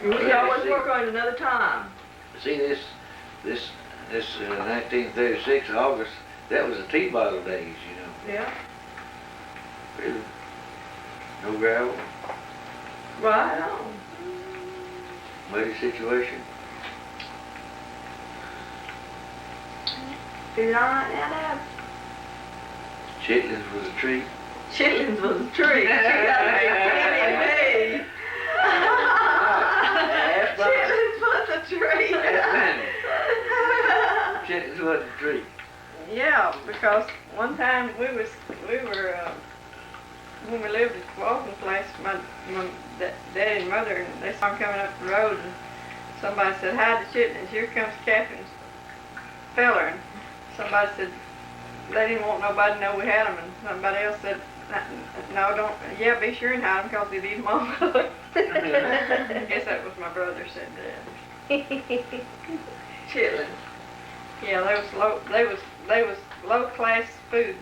We always work on it another time. See this 1936 August, that was the tea bottle days, you know. Yeah. Really. No gravel, Right on. muddy situation. Is it all right now, Dad? Chitlins was a treat. Chitlins was a treat. She got a big me. Chitlins was a treat. Chitlins was a treat. Yeah, because one time we were when we lived at the walking place, my dad and mother, and they saw him coming up the road, and somebody said, "Hi to Chitlins, here comes Kathryn's feller." And somebody said they didn't want nobody to know we had them, and somebody else said, "No, don't. Yeah, be sure and hide them, because they'd eat them all." I guess that was my brother said that. Chitlins. Yeah, they was low class food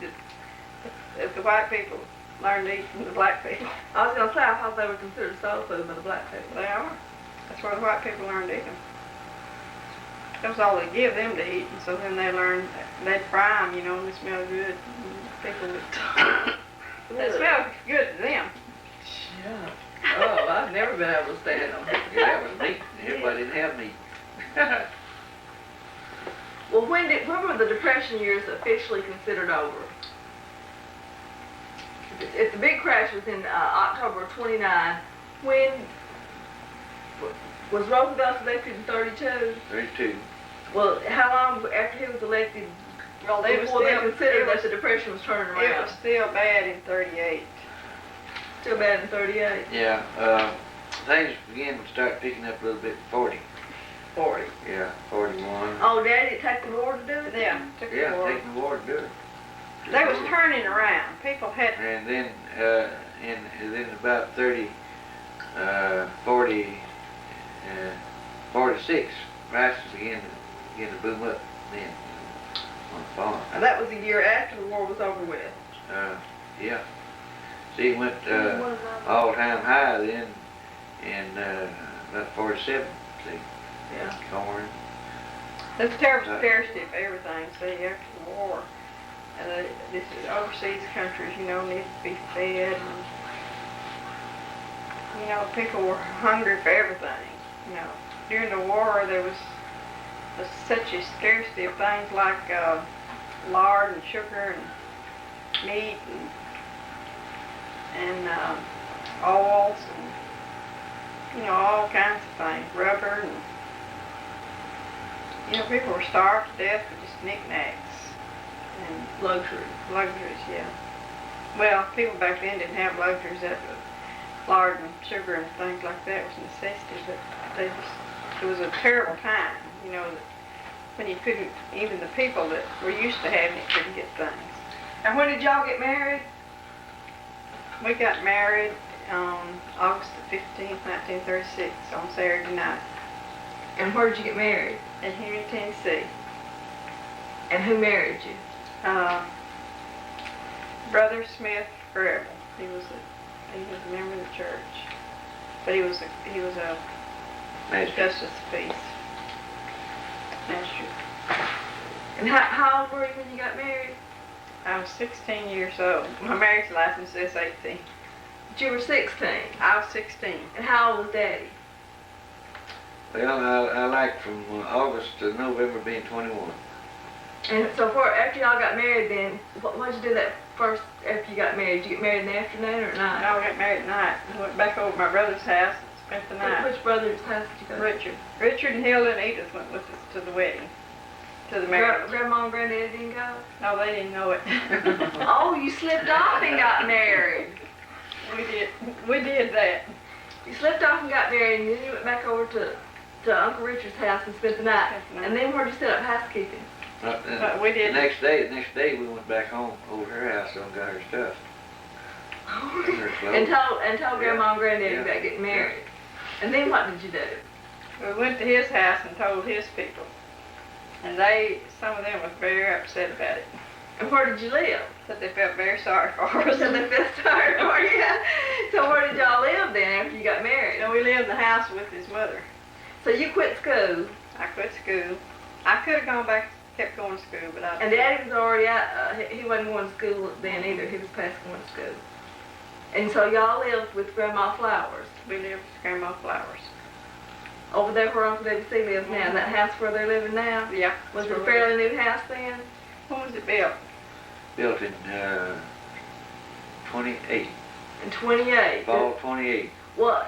that the white people learned to eat from the black people. I was gonna say I thought they were considered soul food by the black people. They are. That's where the white people learned to eat them. That was all they give them to eat, and so then they learned they'd fry them, you know, and they smell good. People would. They smell good to them. Yeah. Oh, I've never been able to stand them. Yeah, that was meat. Everybody didn't have meat. Well, when were the Depression years officially considered over? If the big crash was in October of '29, when was Roosevelt elected in '32? 32. Well, how long after he was elected? Well, they before they considered that the Depression was turning around. It was still bad in '38. Still bad in '38. Yeah, things began to start picking up a little bit in 40. 40. Yeah, 41. Oh, Daddy, it took the war to do it? Yeah, took the Yeah, war. taking the war to do it. They was turning around. People had. And then, then about 46, prices began to boom up then on the farm. And that was the year after the war was over with. Yeah. See, it went all-time high then in about 47. See, Yeah. corn. There's terrible scarcity of everything. See, after the war, this is overseas countries, you know, need to be fed, and you know, people were hungry for everything. You know, during the war, there was such a scarcity of things like lard and sugar and meat and oils and, you know, all kinds of things, rubber, and you know, people were starved to death for just knickknacks and luxuries, yeah. Well, people back then didn't have luxuries. That lard and sugar and things like that was a necessity, but it was a terrible time, you know, when you couldn't, even the people that were used to having it couldn't get things. And when did y'all get married? We got married on August the 15th, 1936, on Saturday night. And where did you get married? In Henry, Tennessee. And who married you? Brother Smith forever. He was a member of the church, but he was a justice of peace. Master. And how old were you when you got married? I was 16 years old. My marriage license says 18. But you were 16. I was 16. And how old was Daddy? Well, I like from August to November being 21. And so after y'all got married then, what did you do that first after you got married? Did you get married in the afternoon or at night? No, we got married at night. We went back over to my brother's house and spent the night. Which brother's house did you go to? Richard. Richard and Hilda and Edith went with us to the wedding, to the marriage. Grandma and Granddaddy didn't go? No, they didn't know it. Oh, you slipped off and got married. We did that. You slipped off and got married, and then you went back over to Uncle Richard's house and spent the night. And then where'd you set up housekeeping? We did. The next day we went back home over to her house and got her stuff. and told Grandma and Granddaddy about getting married. And then what did you do? We went to his house and told his people. And some of them was very upset about it. And where did you live? Said they felt very sorry for us. So they felt sorry for you. So where did y'all live then after you got married? So we lived in the house with his mother. So you quit school, I quit school. I could have gone back, kept going to school, but I and Daddy was already out. He wasn't going to school then either. He was past going to school. And so y'all lived with Grandma Flowers we lived with Grandma Flowers. over there where Uncle WC lives now. That house where they're living now. Yeah. Was it a fairly new house then? When was it built? Built in 28, In 28. fall 28. Well,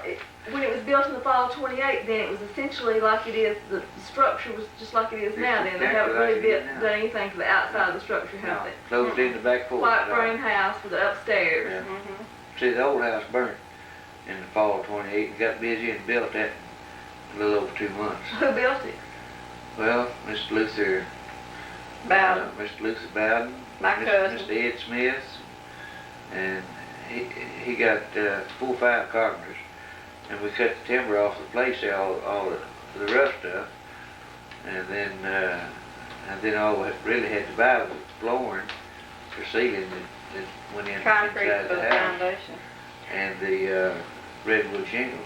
when it was built in the fall of 28, then it was essentially like it is. The structure was just like it is now. Then they haven't really done anything to the outside of the structure, have they? Closed in the back porch. White frame house with the upstairs. Yeah. Mm-hmm. See, the old house burnt in the fall of 28 and got busy and built that in a little over 2 months. Who built it? Well, Mr. Luther Bowden. Mr. Luther Bowden, My cousin. Mr. Ed Smith, and he got 4 or 5 carpenters, and we cut the timber off the place there, all the rough stuff, and then all we really had to buy was flooring for ceiling that went in Concrete inside for the the house, foundation. and the redwood shingles.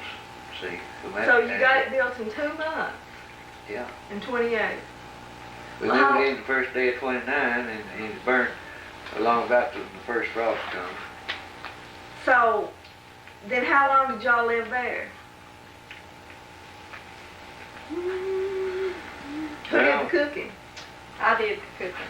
See, from that So you time. got it built in 2 months. Yeah. In 28. We Wow. moved in the first day of 29, and it burnt along about the first frost come. So then how long did y'all live there? Who did the cooking? I did the cooking.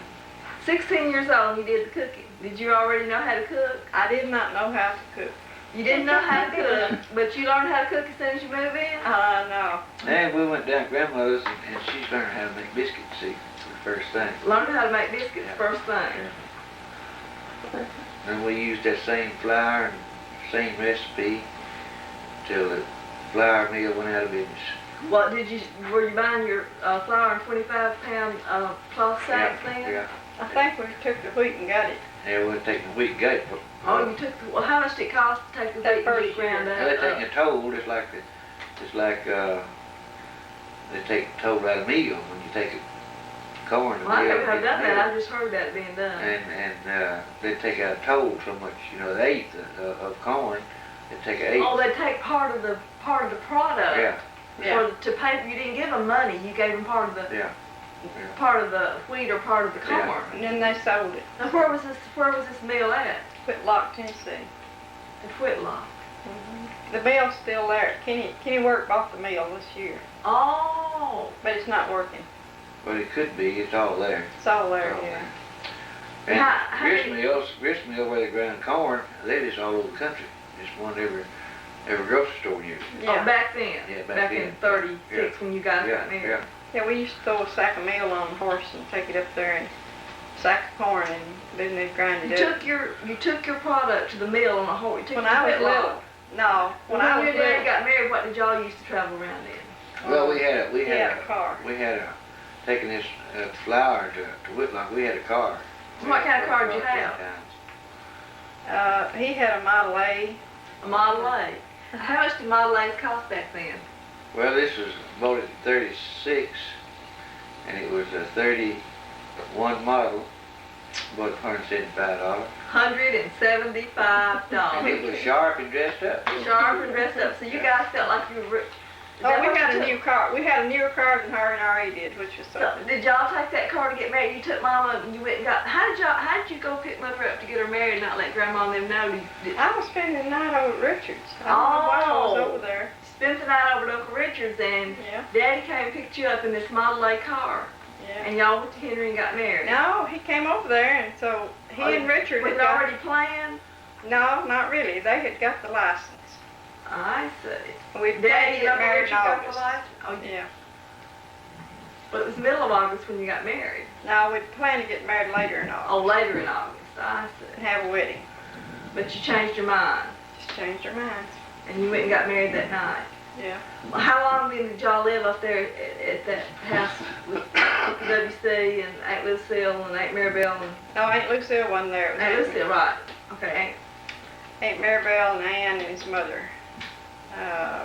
16 years old and you did the cooking. Did you already know how to cook? I did not know how to cook. You didn't know how to cook, but you learned how to cook as soon as you moved in? No. And we went down to Grandmother's, and she's learned how to make biscuits, see, for the first thing. Learned how to make biscuits Yeah. first thing. And we used that same flour and same recipe till the flour mill went out of business. What were you buying your flour in 25-pound cloth sacks then? Yeah. I think we took the wheat and got it. Yeah, we wasn't taking the wheat gate. Oh, you took well, how much did it cost to take the That wheat first and ground year. They're up? taking a toll, it's like they take a toll out of meal when you take it corn. Well, I meal, never have done meal. that. I just heard that being done. And they take out a toll so much, the eighth of corn. They take an eighth. Oh, they take part of the product. Yeah, Yeah. To pay, you didn't give them money. You gave them part of the yeah. part of the wheat or part of the corn. Yeah. And then they sold it. Now, where was this mill at? Whitlock, Tennessee. In Whitlock. The mill's still there. Kenny work bought the mill this year, Oh. but it's not working. But it could be, it's all there. It's all there, Oh, yeah. And How grist many- grist mill where they grind corn, they just all over the country. Just one every grocery store near. Oh, back then. Yeah, back in then. 36 when you guys Yeah, got married. yeah. Yeah, we used to throw a sack of meal on the horse and take it up there and sack of corn and then they'd grind You it up. took your product to the mill on a horse. You took When it to I was Whitlock. little. No, when I was your dad little, got married, what did y'all used to travel around in? Well, we he had had a car. taking this flour to Whitlock. We had a car. What kind of car did you have? He had a Model A. A Model A. How much did Model A's cost back then? Well, this was voted 36, and it was a 31 model, about $175. And it $175. was sharp and dressed up. Sharp and dressed up. So you guys felt like you were rich. Oh, we had a new car. We had a newer car than her and RA did, which was So something. did y'all take that car to get married? You took Mama and you went and got. How did you go pick Mother up to get her married and not let Grandma and them know? I was spending the night over at Richards. I don't know why I was Oh. over there. Spent the night over at Uncle Richard's and Yeah, Daddy came and picked you up in this Model A car. yeah. And y'all went to Henry and got married. No, he came over there, and so he and Richard Was had it got, already planned? no, not really. They had got the license. I see. We planned Daddy to get Uncle married Richard in got the August. license? Oh, yeah. Yeah. But it was middle of August when you got married. No, we planned to get married later in August Oh, later in August. I and see. have a wedding. But you changed your mind Just changed our minds. and you went and got married that night. Yeah. Well, how long then did y'all live up there at that house with the WC and Aunt Lucille and Aunt Maribel and No, Aunt Lucille wasn't there. It was Aunt Aunt Lucille, right? Okay. Aunt Maribel and Ann and his mother.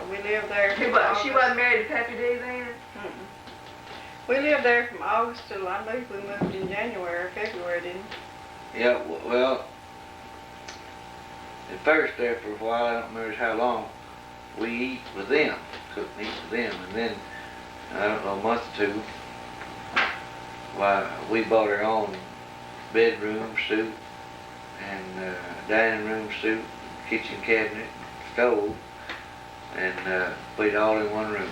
We lived there. She from wasn't August. married to Pappy D then? Mm-mm. We lived there from August till I believe we moved in January or February, didn't we? Yeah, well, at first there for a while, I don't remember how long, we eat with them, cook and eat with them, and then, I don't know, a month or two, why, we bought our own bedroom suite and dining room suite, kitchen cabinet, stove, and put it all in one room.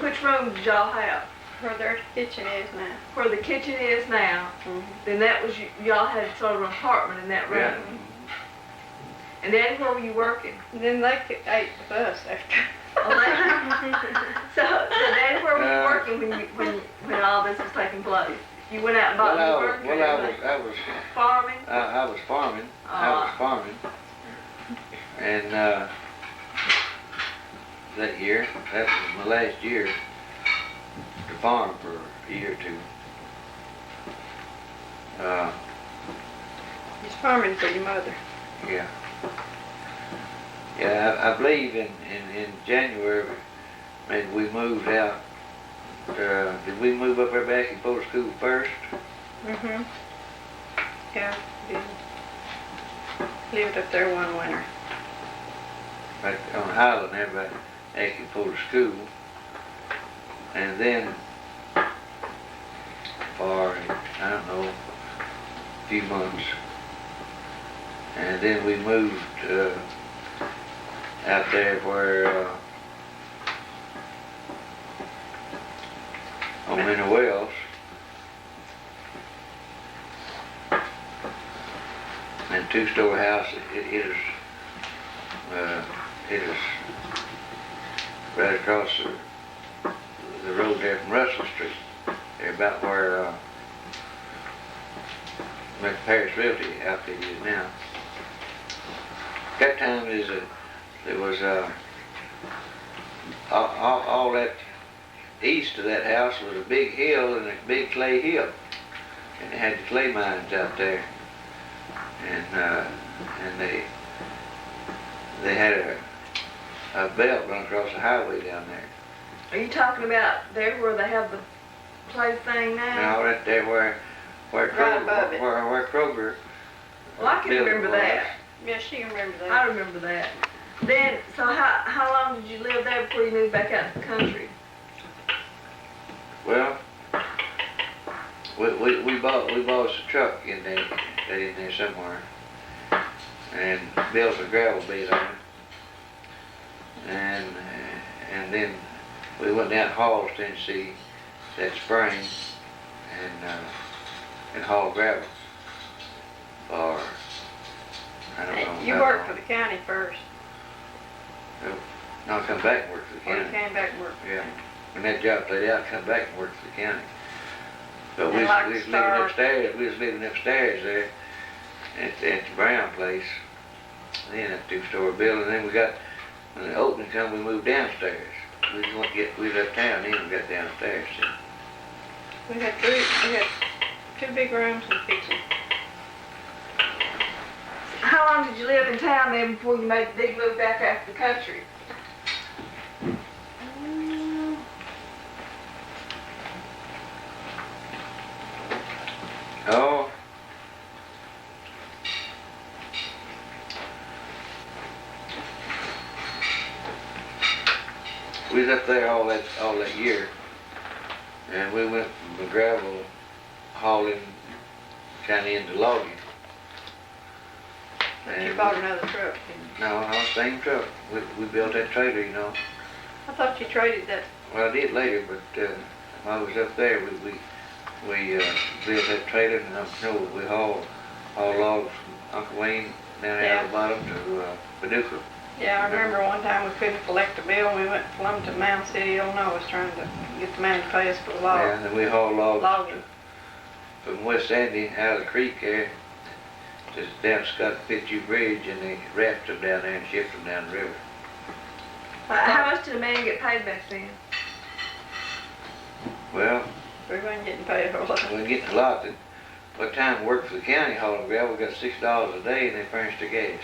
Which room did y'all have? Where their kitchen is now. Where the kitchen is now, then that was, y'all had sort of an apartment in that room. Yeah. And then where were you working? Then they ate with us after. So then where were you working when all this was taking place? You went out and bought new furniture? I was farming? I was farming. And that year, that was my last year to farm for a year or two. He's farming for your mother. Yeah. Yeah, I believe in January, maybe we moved out. Did we move up there back and go to school first? Yeah, did. Lived up there one winter. Back on Highland, everybody actually pulled to school. And then, for, I don't know, a few months. And then we moved out there where, on Minor Wells. And two-story house, it is right across the road there from Russell Street. They're about where Paris Realty outfit is now. That time there was all that east of that house was a big hill and a big clay hill, and they had the clay mines out there, and they had a belt run across the highway down there. Are you talking about there where they have the place thing now? No, right there where Right Kroger, above it. where Kroger. Well, I can remember that. Yeah, she can remember that. I remember that. Then, so how long did you live there before you moved back out to the country? Well, we bought us a truck in there somewhere, and built a gravel bed on it, and then we went down to Halls, Tennessee, that spring, and hauled gravel for, I don't know. You worked for the county first. No, I come back and work for the Or you county. came back and worked for the Yeah. county. When that job played out, I come back and work for the county. But we And was like living Star- upstairs. We was living upstairs there at the Brown place. Then that two-story building. Then we got, when the opening come, we moved downstairs. We left town, then we got downstairs. We had two big rooms and a kitchen. How long did you live in town then before you made the big move back out to the country? Oh. We was up there all that year, and we went from the gravel hauling kind of into logging. But you bought another truck, didn't you? No, same truck. We built that trailer, you know. I thought you traded that. Well, I did later, but while I was up there, we built that trailer, and we hauled logs from Uncle Wayne down there at the bottom to Paducah. Yeah, I remember one time we couldn't collect a bill. We went from to Mound City, Illinois, trying to get the man to pay us for the log. Yeah, and then we hauled logs Logging. from West Sandy out of the creek there, just down Scott Fitzhugh Bridge, and they rafted them down there and shipped them down the river. How much did a man get paid back then? Well, We weren't getting paid a whole lot. we were getting a lot. By the time we worked for the county hauling gravel, we got $6 a day, and they furnished the gas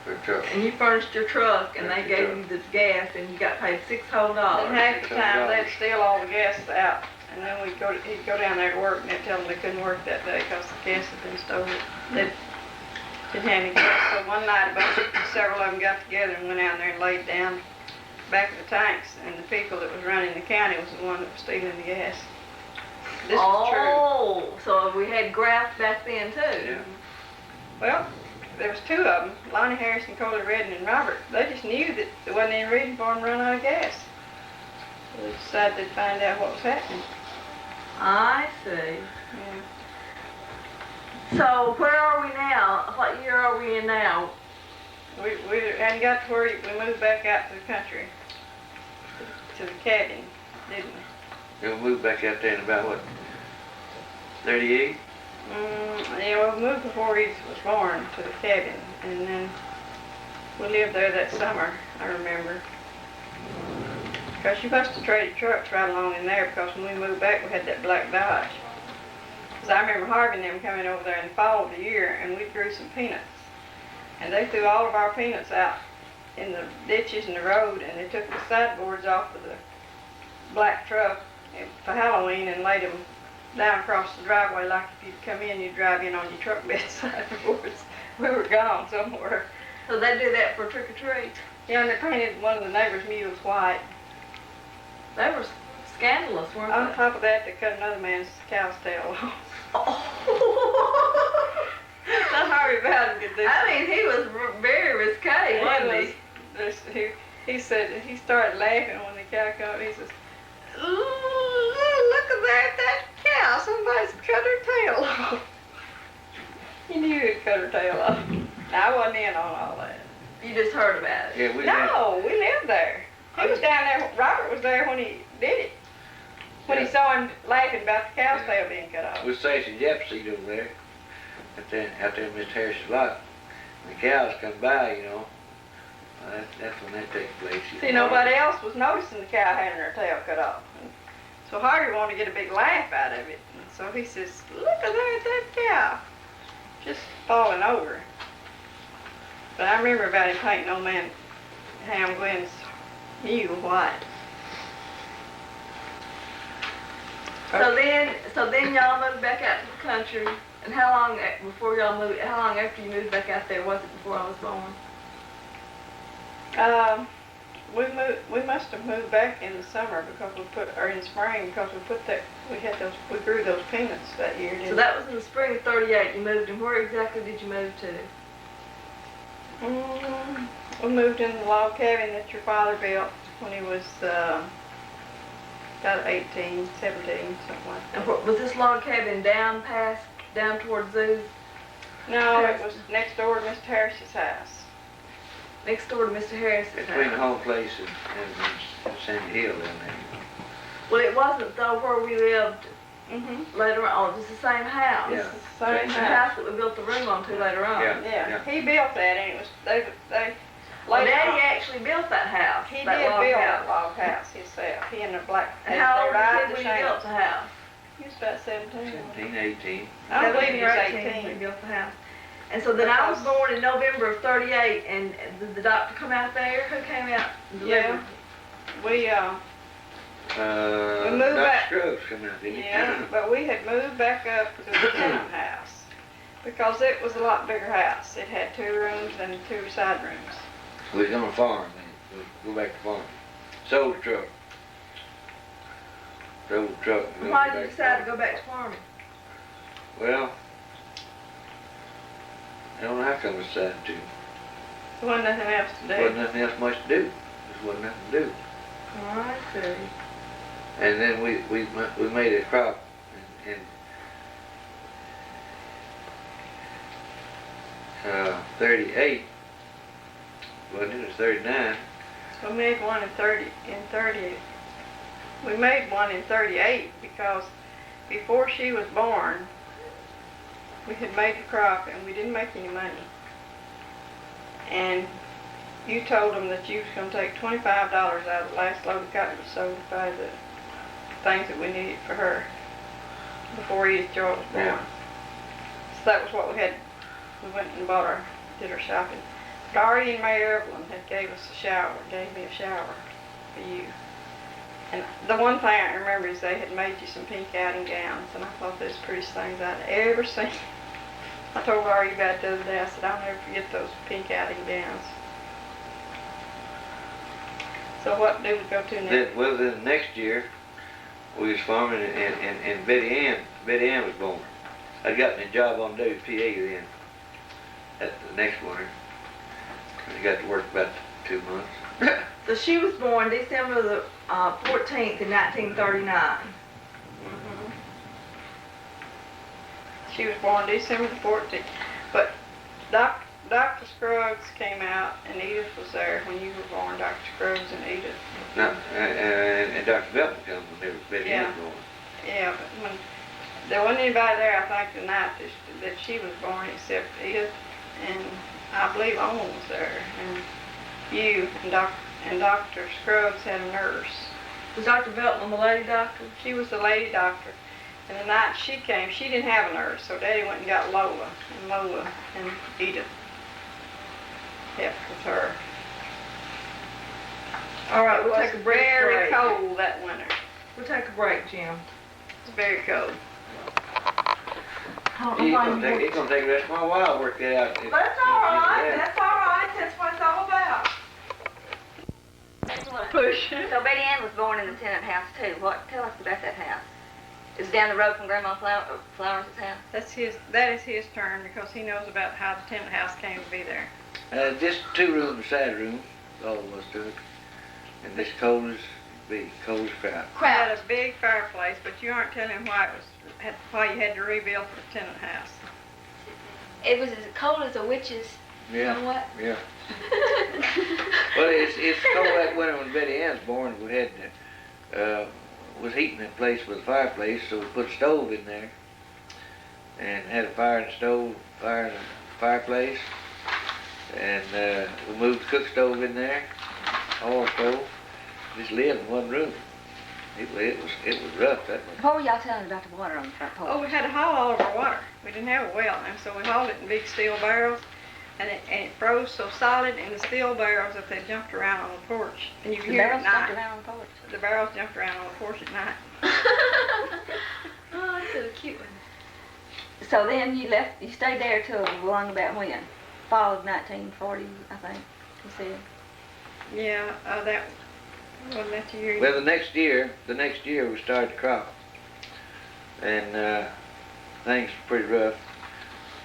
for a truck. And you furnished your truck and they Furnished your gave you the gas and you got paid $6 whole. And half the time they'd steal all the gas out And then he'd go down there to work, and they'd tell them they couldn't work that day because the gas had been stolen. They didn't have any gas. So one night, several of them got together and went out there and laid down back of the tanks, and the people that was running the county was the one that was stealing the gas. This was true. Oh, so we had graft back then too. Yeah. Well, there was two of them, Lonnie Harrison, Coley Redden, and Robert. They just knew that there wasn't any reason for them to run out of gas. So they decided they'd find out what was happening. I see. Yeah. So where are we now? What year are we in now? We hadn't got to where we moved back out to the country, to the cabin, didn't we? We moved back out there in about what, 38? Yeah, we moved before he was born to the cabin, and then we lived there that summer, I remember. Because you must have traded trucks right along in there, because when we moved back we had that black Dodge. Because I remember Harvey and them coming over there in the fall of the year, and we grew some peanuts. And they threw all of our peanuts out in the ditches and the road, and they took the sideboards off of the black truck for Halloween and laid them down across the driveway like if you'd come in, you'd drive in on your truck bed sideboards. We were gone somewhere. So they do that for trick or treat. Yeah, and they painted one of the neighbors' mules white. They were scandalous, weren't On they? top of that, they cut another man's cow's tail off. Oh. Now Harvey Bowden did this. I mean, he was very risque, wasn't he? He said, he started laughing when the cow came up. He says, "Ooh, look at that cow, somebody's cut her tail off." He knew he'd cut her tail off. Now, I wasn't in on all that. You just heard about it. Yeah, No, we lived there. He was down there, Robert was there when he did it. When he saw him laughing about the cow's tail being cut off. We stationed Jefferson over there, out there in Mr. Harris's lot. And the cows come by, you know. That's when that takes place. See, nobody else was noticing the cow having her tail cut off. And so Harvey wanted to get a big laugh out of it. And so he says, "Look at that cow, just falling over." But I remember about him painting old man Ham Glenn's mule white. So then y'all moved back out to the country. And how long after you moved back out there was it before I was born? We must have moved back in the summer or in the spring because we grew those peanuts that year. So that was in the spring of '38 you moved, and where exactly did you move to? We moved in the log cabin that your father built when he was about 18, 17, something like that. And was this log cabin down towards Zoo? No, it was next door to Mr. Harris's house. Next door to Mr. Harris's Between the house. home place and Sandy Hill down there. Well, it wasn't though where we lived Mm-hmm. later on. It was the same house. Yeah. Same The house. house that we built the room onto later on. Yeah. Yeah, he built that, and it was they. Well, later Daddy on, actually built that house. he that did log build house. that log house himself. He and the black. And how old they was ride he the when you same. built the house? He was about 17. 17, 18. I believe he was 18 when he 18. built the house. And so then I was born in November of '38, and did the doctor come out there? Who came out and delivered? Yeah. We moved Dr. back. Scruggs come out, didn't he? Yeah, but we had moved back up to the townhouse because it was a lot bigger house. It had 2 rooms and 2 side rooms. We was on a farm then. We'll go back to farm. Sold the truck. Why did you decide to go back to farming? Well, I don't know how come we decided to. There wasn't nothing else to There wasn't do. nothing else much to do. There wasn't nothing to do. Oh, I see. And then we made a crop in 38. Wasn't it? It was 39. We made one in 30. We made one in 38 because before she was born, we had made the crop and we didn't make any money. And you told them that you was going to take $25 out of the last load of cotton was sold to buy the things that we needed for her before Edith Joy was born. Yeah. So that was what we had. We went and did our shopping. But Artie and Mayor Evelyn had gave me a shower for you. And the one thing I remember is they had made you some pink outing gowns, and I thought those prettiest things I'd ever seen. I told Ari about it the other day. I said, I'll never forget those pink outing gowns. So what do we go to next? Well, the next year, we was farming and Betty Ann was born. I'd gotten a job on WPA then, at the next winter. I got to work about 2 months. So she was born December the 14th in 1939. She was born December the 14th. But Dr. Scruggs came out, and Edith was there when you were born, Dr. Scruggs and Edith. No, and Dr. Belton come when Betty Ann was born. Yeah, but when there wasn't anybody there, I think, the night that she was born except Edith, and I believe Owen was there, and you and Dr. Scruggs had a nurse. Was Dr. Belton the lady doctor? She was the lady doctor. And the night she came, she didn't have a nurse, so Daddy went and got Lola and Edith helped with her. All right, we'll take a break. Very cold that winter. We'll take a break, Jim. It's very cold. I don't know why you It's gonna take the rest of my while to work that out. That's all right. That's all right. That's what it's all about. Push. So Betty Ann was born in the tenant house too. Tell us about that house. It's down the road from Grandma Flowers' house. That is his turn because he knows about how the tenant house came to be there. Just 2 room beside room, all of us to it. And this cold as crap. Had a big fireplace, but you aren't telling why you had to rebuild the tenant house. It was as cold as a witch's. Yeah. You know what? Yeah. Well, it's cold that winter when Betty Ann's born. We had was heating that place with a fireplace, so we put a stove in there and had a fire in the stove, fire in the fireplace, and we moved the cook stove in there, oil stove. Just lived in one room. It was rough that one. What were y'all telling about the water on the front porch? Oh, we had to haul all of our water. We didn't have a well, and so we hauled it in big steel barrels, and it froze so solid in the steel barrels that they jumped around on the porch. And you could The hear it barrels at jumped night. around on the porch. The barrels jumped around on the porch at night. Oh, that's a cute one. So then you stayed there till long about when? Fall of 1940, I think, you said. Yeah, that wasn't that the year. Well, the next year we started the crop, and things were pretty rough.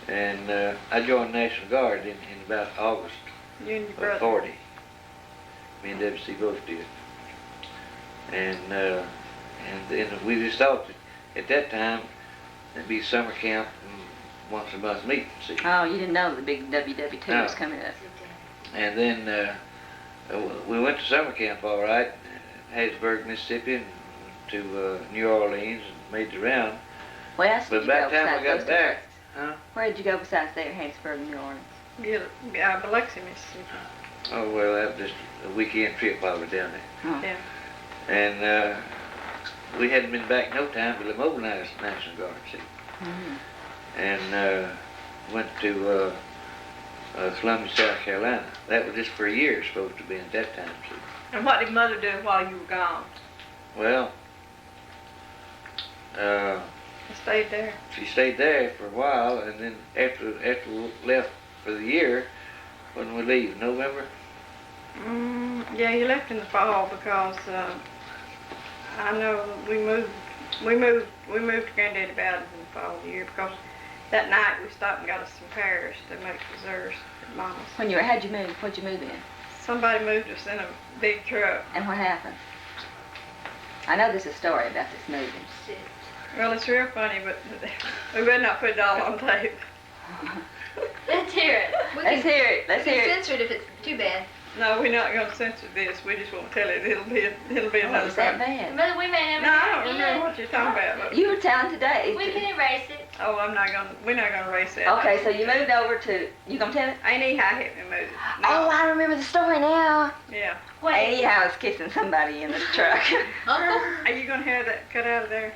And I joined the National Guard in about August You and your of brother. 40. Me and WC both did. And then we just thought that at that time it'd be summer camp and once a month meeting. See. Oh, you didn't know the big WW2 No. was coming up. And then we went to summer camp all right, Hattiesburg, Mississippi, and to New Orleans and made the round. Where else But did you by go the time besides we got those two back, places? Where did you go besides there, Hattiesburg and New Orleans? Yeah, Biloxi, Mississippi. oh well, that was just a weekend trip while we were down there. Oh. Yeah. And we hadn't been back no time till they mobilized the National Guard, see. Mm-hmm. And went to Columbia, South Carolina. That was just for a year supposed to be at that time, see. And what did Mother do while you were gone? Well, I stayed there. she stayed there for a while, and then after we left for the year, when we leave, November? Yeah, you left in the fall because I know we moved to Granddaddy Bowden's in the fall of the year because that night we stopped and got us some pears to make desserts at Mama's. How'd you move? What'd you move in? Somebody moved us in a big truck. And what happened? I know there's a story about this moving. Well, it's real funny, but we better not put it all on tape. Let's hear it. Let's hear it. Let's We hear can it. censor it if it's too bad. No, we're not going to censor this. We just won't tell it. It'll be Oh, another is that time. bad? But we may never No, I hear don't it remember again. what you're talking about. But, You were telling today. We can erase it. oh, we're not going to erase that. Okay, so you moved over to, you gonna tell it? Ain't he how hit me move? No. Oh, I remember the story now. Yeah. Annie I was kissing somebody in the truck. Are you going to have that cut out of there?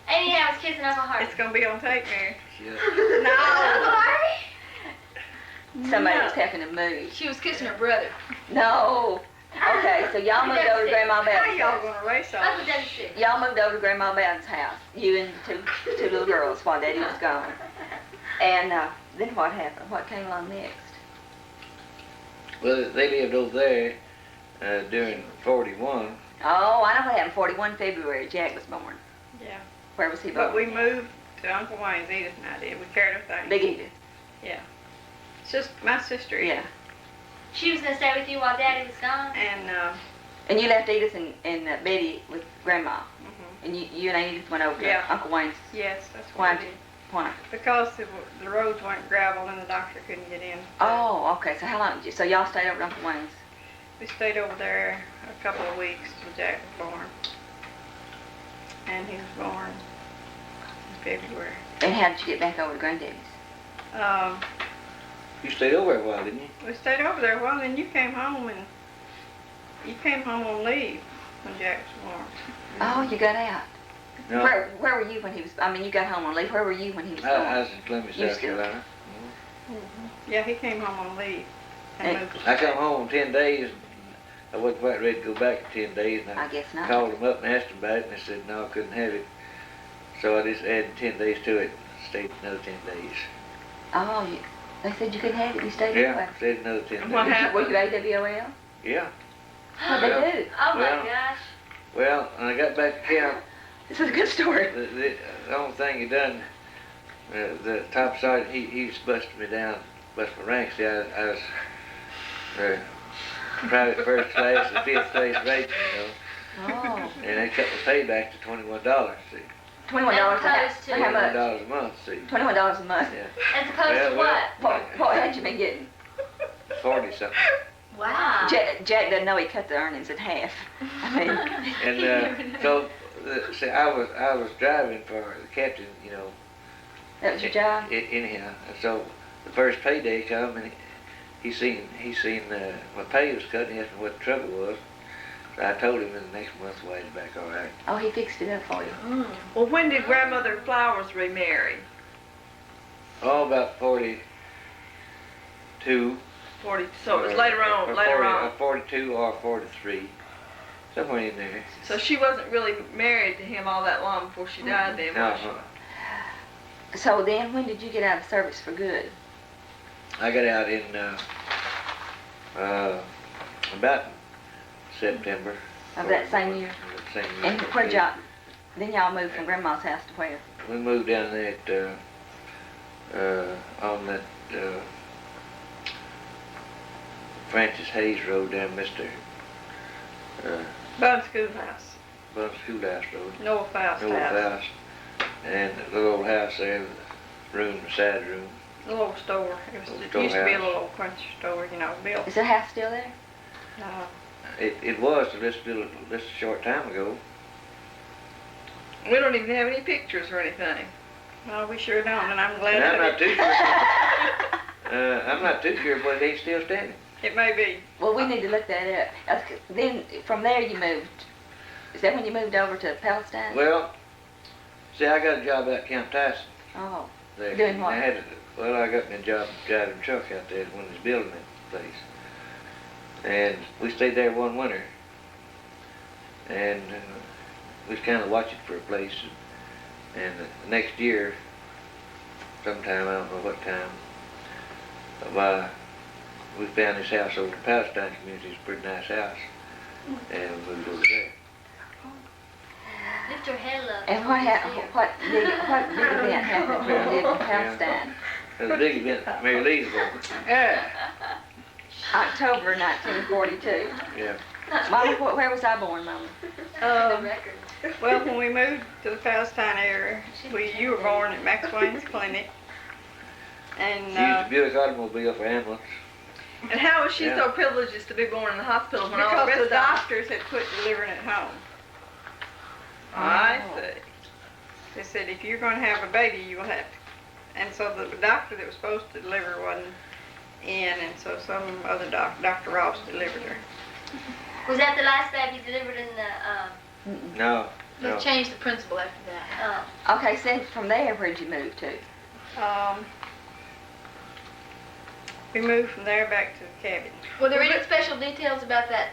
Anyhow, I was kissing Uncle Harvey. It's going to be on tape, Mary. Yeah. No. Uncle Harvey? Somebody was having to move. She was kissing her brother. No, Okay, so y'all moved over to Grandma How Bowden's y'all house. gonna race all That's this? what Daddy said. Y'all moved over to Grandma Bowden's house. You and the two little girls while Daddy was gone. And then what happened? What came along next? Well, they lived over there during 41. Oh, I know what happened. 41 February, Jack was born. Yeah. Where was he born? But we moved to Uncle Wayne's, Edith and I did. We carried our things. Big Edith. It's just my sister Edith. Yeah. She was gonna stay with you while Daddy was gone. And, And you left Edith and Betty with Grandma. mhm. And you and Edith went over to Yeah. Uncle Wayne's. Yes, that's Why? what we did. Why? Because the roads weren't gravel and the doctor couldn't get in. Oh, okay. So how long? So y'all stayed over at Uncle Wayne's? We stayed over there a couple of weeks till Jack was born. And he was born in February. And how did you get back over to Granddaddy's? You stayed over there a while, didn't you? We stayed over there a while, then you came home and you came home on leave when Jack was born. Oh, you got out. No. Where were you when he was? I mean, you got home on leave. Where were you when he was born? I was in Columbus, You South still- Carolina. Yeah, he came home on leave. And Hey. moved to I come Jack. home 10 days. I wasn't quite ready to go back in 10 days. And I guess not. called them up and asked them about it, and they said no, I couldn't have it. So I just added 10 days to it. Stayed another 10 days. Oh, they said you couldn't have it. You stayed Yeah, away. stayed another 10 And what days. happened? Were you AWOL? Yeah. What'd they Well, do? Oh my Well- gosh. Well, when I got back to camp, This is a good story. the only thing he done, the top sergeant, he's busted me down, busted my ranks. See, I was private first class and fifth class rating, you know, Oh, and they cut my pay back to $21. See, $21 a As opposed month. to- How much? $21 a month. See, $21 a month. yeah, As opposed Well, to well. What had you been getting? 40 something. what? Wow. Jack doesn't know he cut the earnings in half. I mean, And so, see, I was driving for the captain, you know. that was your job? Anyhow, and so the first payday come and he seen my pay was cut and he asked me what the trouble was. So I told him, and the next month's wage back all right. Oh, he fixed it up for you. Well, when did Grandmother Flowers remarry? Oh, about 42. 40, so it was later on, or later 40, on. 42 or 43, somewhere in there. So she wasn't really married to him all that long before she died then, No, was she? So then, when did you get out of service for good? I got out in about September. Of that same year? Of that same year. And where'd y'all, then y'all moved from Grandma's house to where? We moved down there on that Francis Hayes Road down Mr. Bud Schoolhouse. Bun Schoolhouse Road. Noah Faust The old house. house. And the little old house there, the room, the side room. The little store. It used to be a little old country store, you know, built. Is the house still there? It was till just a short time ago. We don't even have any pictures or anything. Well, we sure don't, and I'm glad And I'm that not too sure. I'm not too sure, but it ain't still standing. it may be. Well, we need to look that up. Then, from there you moved, is that when you moved over to Palestine? Well, see, I got a job out at Camp Tyson. Oh, There. Doing what? I got me a job driving a truck out there when they was building that place. And we stayed there one winter. And we was kind of watching for a place. And the next year, sometime, I don't know what time, we found this house over in the Palestine community. It's a pretty nice house. And we moved over there. Lift your head up. and what big event happened when you lived in Palestine? It was a big event. Mary Lee's born. Yeah. October 1942. Yeah. Mama, where was I born, Mama? The record. Well, when we moved to the Palestine area, you were born at Max Wayne's Clinic. And She used a Buick automobile for ambulance. And how was she Yeah. so privileged as to be born in the hospital when all the because rest the of them? doctors had quit delivering at home. I Oh. see. They said, if you're going to have a baby, you will have to. And so the doctor that was supposed to deliver wasn't in, and so some other Dr. Ross delivered her. Was that the last baby delivered in the, No, They no. changed the principal after that. Okay, so from there, where'd you move to? We moved from there back to the cabin. Were there any special details about that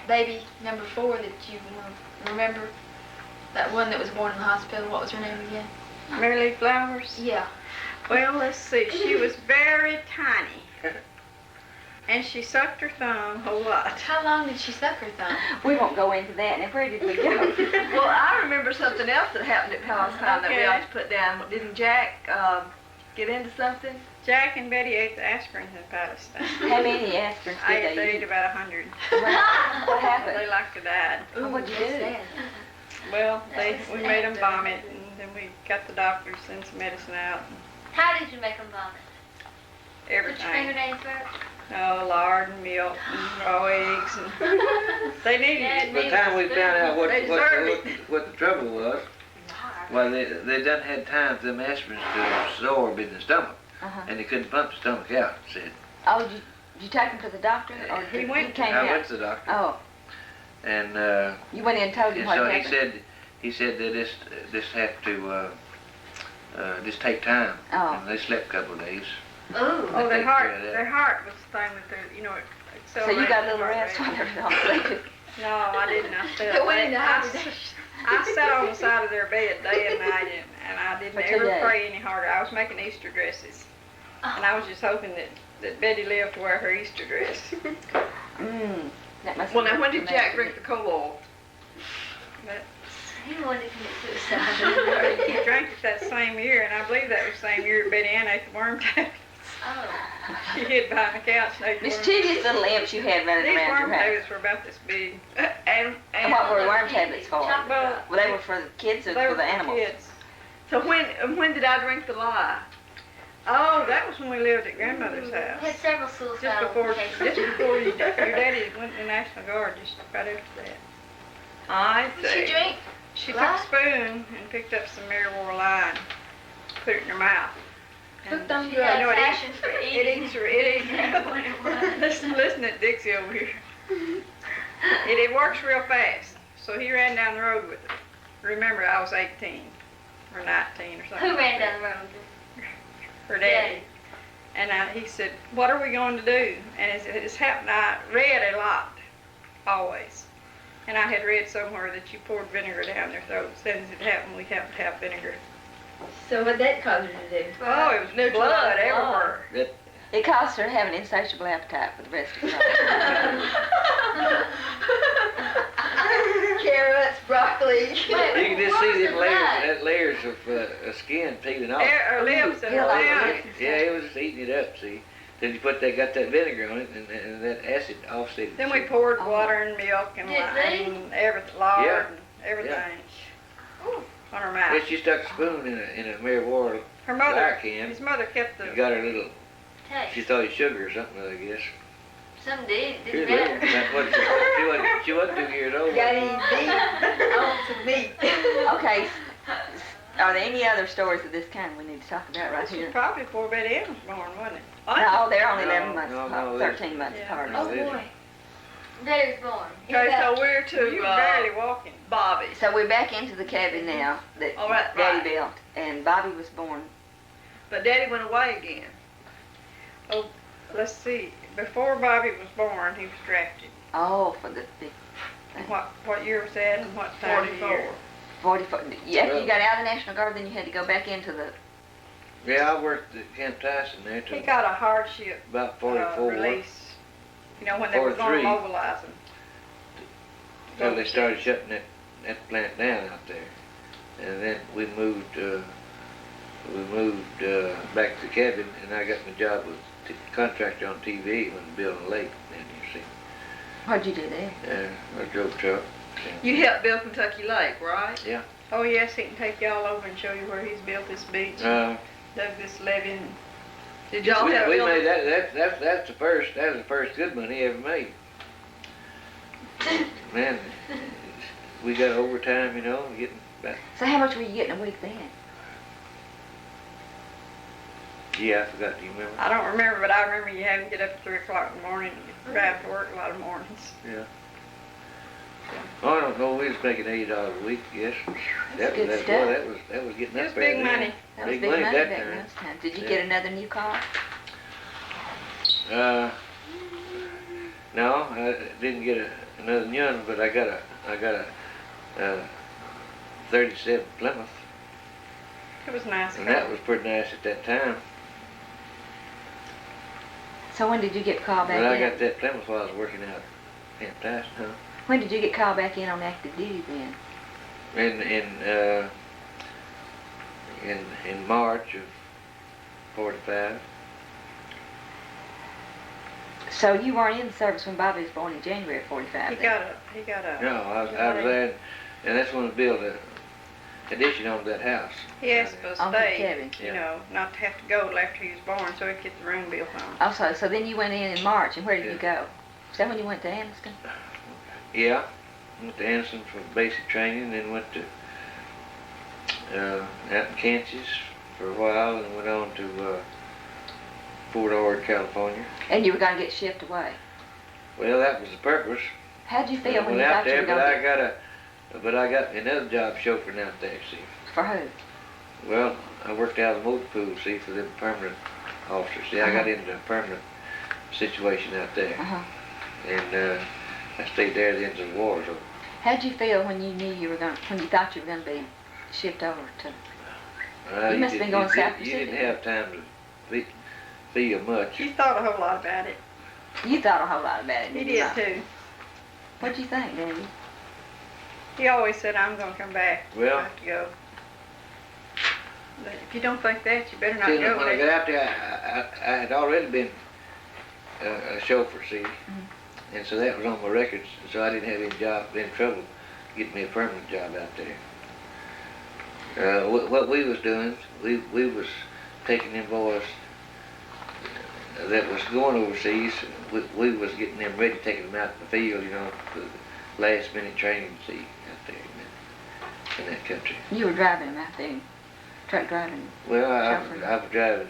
baby number 4 that you remember? That one that was born in the hospital. What was her name again? Mary Flowers? Yeah. Well, let's see. She was very tiny. And she sucked her thumb a whole lot. How long did she suck her thumb? We won't go into that. Now, where did we go? Well, I remember something else that happened at Palestine that we Okay. ought to put down. Didn't Jack get into something? Jack and Betty ate the aspirins in Palestine. How many aspirins I did ate, they they eat? ate about 100. What happened? They like to die. Oh, what'd you That's do? sad. Well, we made them vomit, and then we got the doctor to send some medicine out. How did you make them vomit? Put your finger Everything. down your throat? Oh, lard and milk and raw eggs, and they needed it. By the time we found out They deserve what the trouble was, well, they done had time for them aspirins to absorb in the stomach, Uh-huh. and they couldn't pump the stomach out, said. Oh, did you take him to the doctor? Or He went- came I out? went to the doctor, Oh, and you went in and told him what so happened? he said they just have to just take time, Oh. and they slept a couple of days. Ooh. Oh, Take care of that. their heart was the thing that they, it So you got a accelerated little the heart rest rate. while they were all sleeping? No, I didn't. I stayed It up went late. into hibernation. I sat on the side of their bed day and night, and I didn't For 2 ever days. pray any harder. I was making Easter dresses, and I was just hoping that Betty lived to wear her Easter dress. That must Well, have now when been did Jack traumatic. drink the coal oil? But He wanted to commit suicide. he drank it that same year, and I believe that was the same year that Betty Ann ate the worm tablets. Oh. She hid behind the couch and ate the Miss worm. Chitty's little imps you had running These around worm your house. tablets were about this big. And What were worm tablets for? Chocolate Well, drop. Well, they were for the kids or They for were the for animals? kids. so when did I drink the lye? Oh, that was when we lived at grandmother's house. Had several suicidal Just cases. before your daddy went to the National Guard, just right after that. I Did she see. drink? She took Lye? a spoon and picked up some Marywar lye and put it in her mouth. Hooked on She drugs. had No, a it passion for It eating. eats her, it eats. Listen at Dixie over here. It works real fast. So he ran down the road with it. Remember, I was 18 or 19 or something. Who like ran that. down the road with Her daddy. And he said, "What are we going to do?" And it's happened. I read a lot, always. And I had read somewhere that you poured vinegar down their throats. Then as it happened, we happened to have vinegar. So what that caused her to do? Oh, it was Neutralized blood blood. everywhere. It caused her to have an insatiable appetite for the rest of her life. Carrots, broccoli. You can just What was see the them blood? layers of skin peeling off. Her lips and Yeah, her like mouth. Yeah, it was just eating it up, see. Then you got that vinegar on it, and that acid offset it. Then we poured Oh. water and milk and Did lime they? and everything, lard Yeah. and everything Ooh. on her Then mouth. she stuck a spoon in a Marywar Her mother, lye can. his mother kept and the. got her little. Hey, She thought it was sugar or something, I guess. some did. She Didn't was little. matter. That's what she wasn't 2 years old. Gotta eat meat. I want some meat. Okay, are there any other stories of this kind we need to talk about right This was here? probably before Betty Ann was born, wasn't it? No, they're only No, 11 months no, apart, no, 13 months yeah. apart. Oh Really? boy. Betty was born. Okay, so we're You to were barely walking. Bobby. So we're back into the cabin now that All right, Daddy right. built, and Bobby was born. But Daddy went away again. Oh, let's see. Before Bobby was born, he was drafted. Oh, for the big What year was that and what time of 44. year? 44. After you got out of the National Guard, then you had to go back into the. Yeah, I worked at Camp Tyson there He till got a hardship about 44. release. You know, when they were going to 43. mobilize him. Till they started shutting that plant down out there, and then we moved back to the cabin, and I got my job with contractor on TV when building a lake. Then you What'd you do there? see, I drove truck. You helped build Kentucky Lake, right? Oh yes, he can take y'all over and show you where he's built this beach. Uh, Douglas Levy. Did y'all we have made that's the first good money he ever made. Man, we got overtime, you know, getting back. So how much were you getting a week then? Yeah, I forgot. Do you remember? I don't remember, but I remember you having to get up at 3 o'clock in the morning and drive to work a lot of mornings. Yeah. Oh, I don't know. We was making $80 a week. Yes. That's good stuff. Boy, that was getting It up was there big then. money. That was Big big money money at back that in time. those times. Did you Yeah. get another new car? No, I didn't get another new one, but I got a 37 Plymouth, It was nice. and that was pretty nice at that time. So when did you get called back But I in? got that Plymouth while I was working out in Tyson, huh? When did you get called back in on active duty then? In March of 45. So you weren't in the service when Bobby was born in January of 45 He then? got a. No, I was there, and that's when we built a addition on that house. He asked for a On the stay, cabin. you know, not to have to go till after he was born, so he could get the room built on. Also, so then you went in March, and where did Yeah. you go? Is that when you went to Anniston? Yeah, went to Anniston for basic training, then went to out in Kansas for a while, and went on to Fort Ord, California. And you were going to get shipped away. Well, that was the purpose. How'd you I feel when went you out thought you there, were but going to I got another job chauffeuring out there, see. For who? Well, I worked out of the motor pool, see, for them permanent officers. See, I got into a permanent situation out there, Uh-huh. and I stayed there at the end of the war. So How'd you feel when you knew you were going, when you thought you were going to be shipped over to? You must have been going South You didn't Pacific. have time to feel much. He thought a whole lot about it. You thought a whole lot about it. He didn't you, did Mom? too. What'd you think, Daddy? He always said, I'm gonna come back. Well- I have to go. But if you don't think that, you better not See, go. when I got out there, I had already been a chauffeur, see, and so that was on my records. So I didn't have any trouble getting me a permanent job out there. What we was doing, we was taking them boys that was going overseas. We was getting them ready, taking them out in the field, you know, for last minute training, see, out there in that country. You were driving them out there, truck driving. Well, Chauffeur. I was driving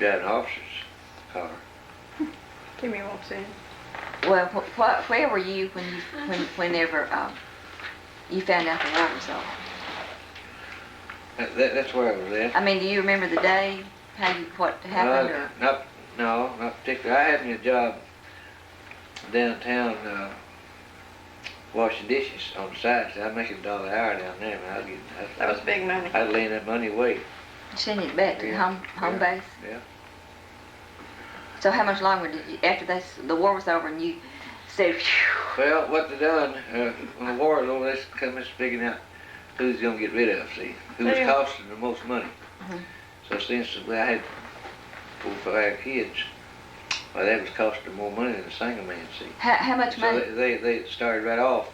an officer's car. Timmy won't see him. Well, where were you whenever you found out the war was over? That's where I was at. I mean, do you remember the day, what happened, or? Not particularly. I had me a job downtown washing dishes on the side. So I'd make $1 an hour down there. Man, That was big money. I'd lay that money away. Sending it back to the Yeah, home yeah, base? Yeah. So how much longer did you, after the war was over and you said, phew, Well, what they done, when the war was over, they come in figuring out who's going to get rid of, see, who was Yeah. costing the most money. Mhm. So since I had 4 or 5 kids, well, that was costing more money than a single man, see. how much So money, they started right off,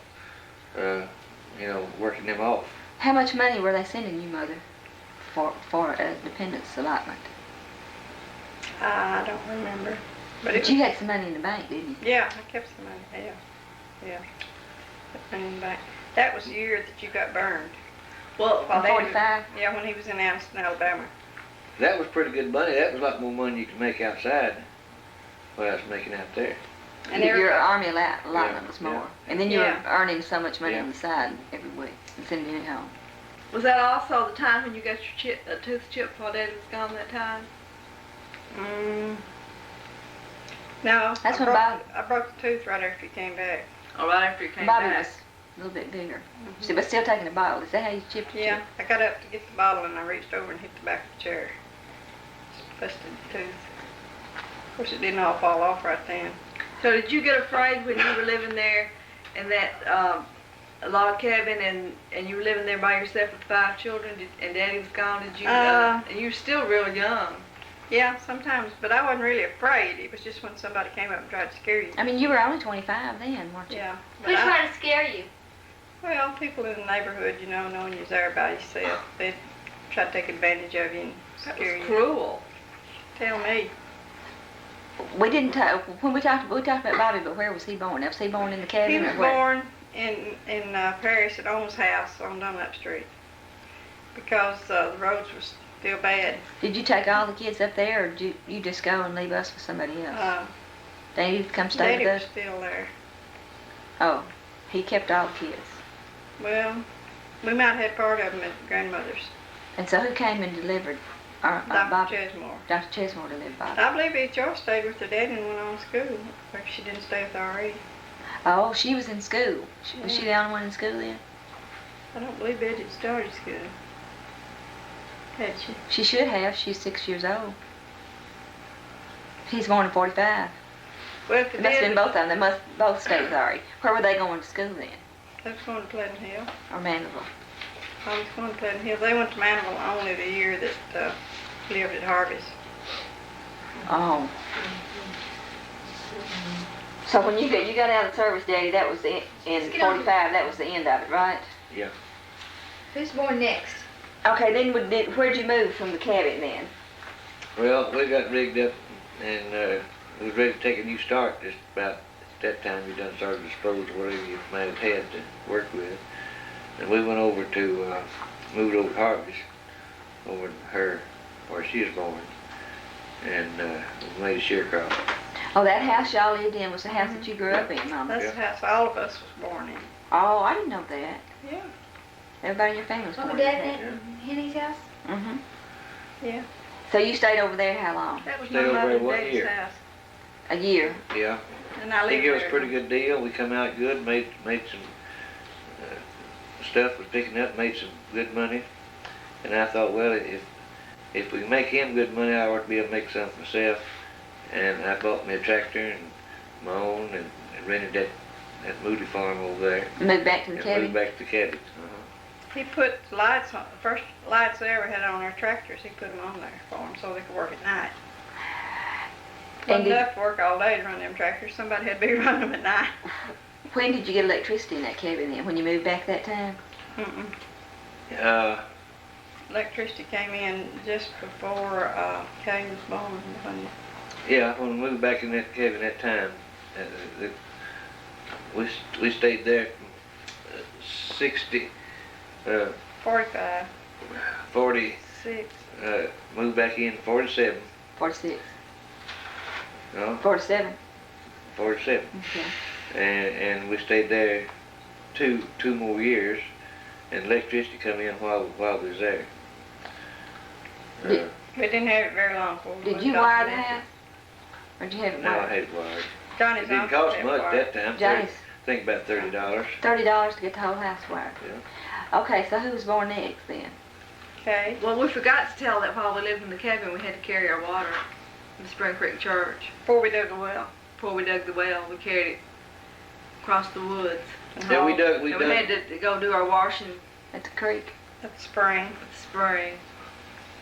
working them off. how much money were they sending you, Mother, for a dependence allotment? I don't remember. But But you had some money in the bank, didn't you? yeah, I kept some money. Yeah. Kept money in the bank. That was the year that you got burned. Well, While they were- 45? Yeah, when he was in Anniston, Alabama. That was pretty good money. That was a lot more money you could make outside what I was making out there. And Your every- army allotment was more. yeah. And then you were Yeah. earning so much money Yeah. on the side every week and sending it home. was that also the time when you got your tooth chipped while Dad was gone that time? No, That's I when Bob- broke the tooth right after he came back. Oh, right after you came Bobby back. was a little bit bigger. See, but still taking a bottle. Is that how you chipped your Yeah, tooth? I got up to get the bottle and I reached over and hit the back of the chair. Busted the tooth. Of course, it didn't all fall off right then. So did you get afraid when you were living there in that log cabin and you were living there by yourself with 5 children and Daddy was gone? Did you? And you were still real young. Yeah, sometimes, but I wasn't really afraid. It was just when somebody came up and tried to scare you. I mean, you were only 25 then, weren't you? Yeah. Who But tried to scare you? well, people in the neighborhood, you know, knowing you're there by yourself, they try to take advantage of you and That scare was you. cruel. Tell me. We didn't talk, when we talked about Bobby, but where was he born? Was he born in the cabin He or was where? born in Paris at Ohm's house on Dunlap Street because the roads were still bad. Did you take all the kids up there, or did you just go and leave us with somebody else? Daddy come stay Daddy with was us? still there. Oh, he kept all the kids. Well, we might have had part of them at grandmother's. And so who came and delivered Dr. Bob, Chesmore. Dr. Chesmore to live by. I believe HR stayed with her daddy and went on to school. Or she didn't stay with RE. Oh, she was in school. Was she the only one in school then? I don't believe Betty had started school. Had she? She should have. She's 6 years old. He's born in 45. Well, if It the must have been dad, both of them. They must both stay with Ari. Where were they going to school then? they was going to Pleasant Hill. Or Mandeville? I was going to Pleasant Hill. They went to Mandeville only the year that lived at Harvey's. Oh. So when you got out of service, Daddy, that was in Get on. 45. That was the end of it, right? Yeah. Who's born next? Okay. Then where'd you move from the cabin then? Well, we got rigged up and we was ready to take a new start just about at that time. We done started to dispose of whatever you might have had to work with. And we went over to, moved over to Harvey's, over her, where she was born. And we made a sharecropper. Oh, that house y'all lived in was the house that you grew up in, Mama. That's the house all of us was born in. Oh, I didn't know that. Yeah. Everybody in your family was Mom born and in Dad that. in Henny's house? Mm-hmm. Yeah. So you stayed over there how long? That was Stayed my over mother there and 1 daddy's year. house. A year. Yeah. And I They lived gave us there. a pretty good deal. We come out good, made some stuff was picking up, made some good money. And I thought, well, if we make him good money, I ought to be able to make something myself. And I bought me a tractor and my own and rented that Moody farm over there. Moved back to the And cabin. moved back to the cabin. He put lights on, the first lights they ever had on their tractors, he put them on there for them so they could work at night. And Wasn't did- enough to work all day to run them tractors, somebody had to be running them at night. When did you get electricity in that cabin then? When you moved back that time? Mm-mm. Electricity came in just before Kay was born. Yeah, when we moved back in that cabin that time, we stayed there from 60, 45, 40, 6. moved back in 47, 46. no, 47. 47, Okay. and we stayed there two more years, and electricity come in while we was there. Did- We didn't have it very long before we Did moved you off wire of the that. house? Or did you have it No, I wired? had it wired. Johnny's It didn't uncle cost had much wired. that time. Johnny's I think about $30. $30 to get the whole house wired. Okay, so who was born next then? Kay. Well, we forgot to tell that while we lived in the cabin, we had to carry our water to the Spring Creek Church. Before we dug a well. Before we dug the well, we carried it across the woods. Yeah, we dug. And we had to go do our washing At the creek? At the spring. at the spring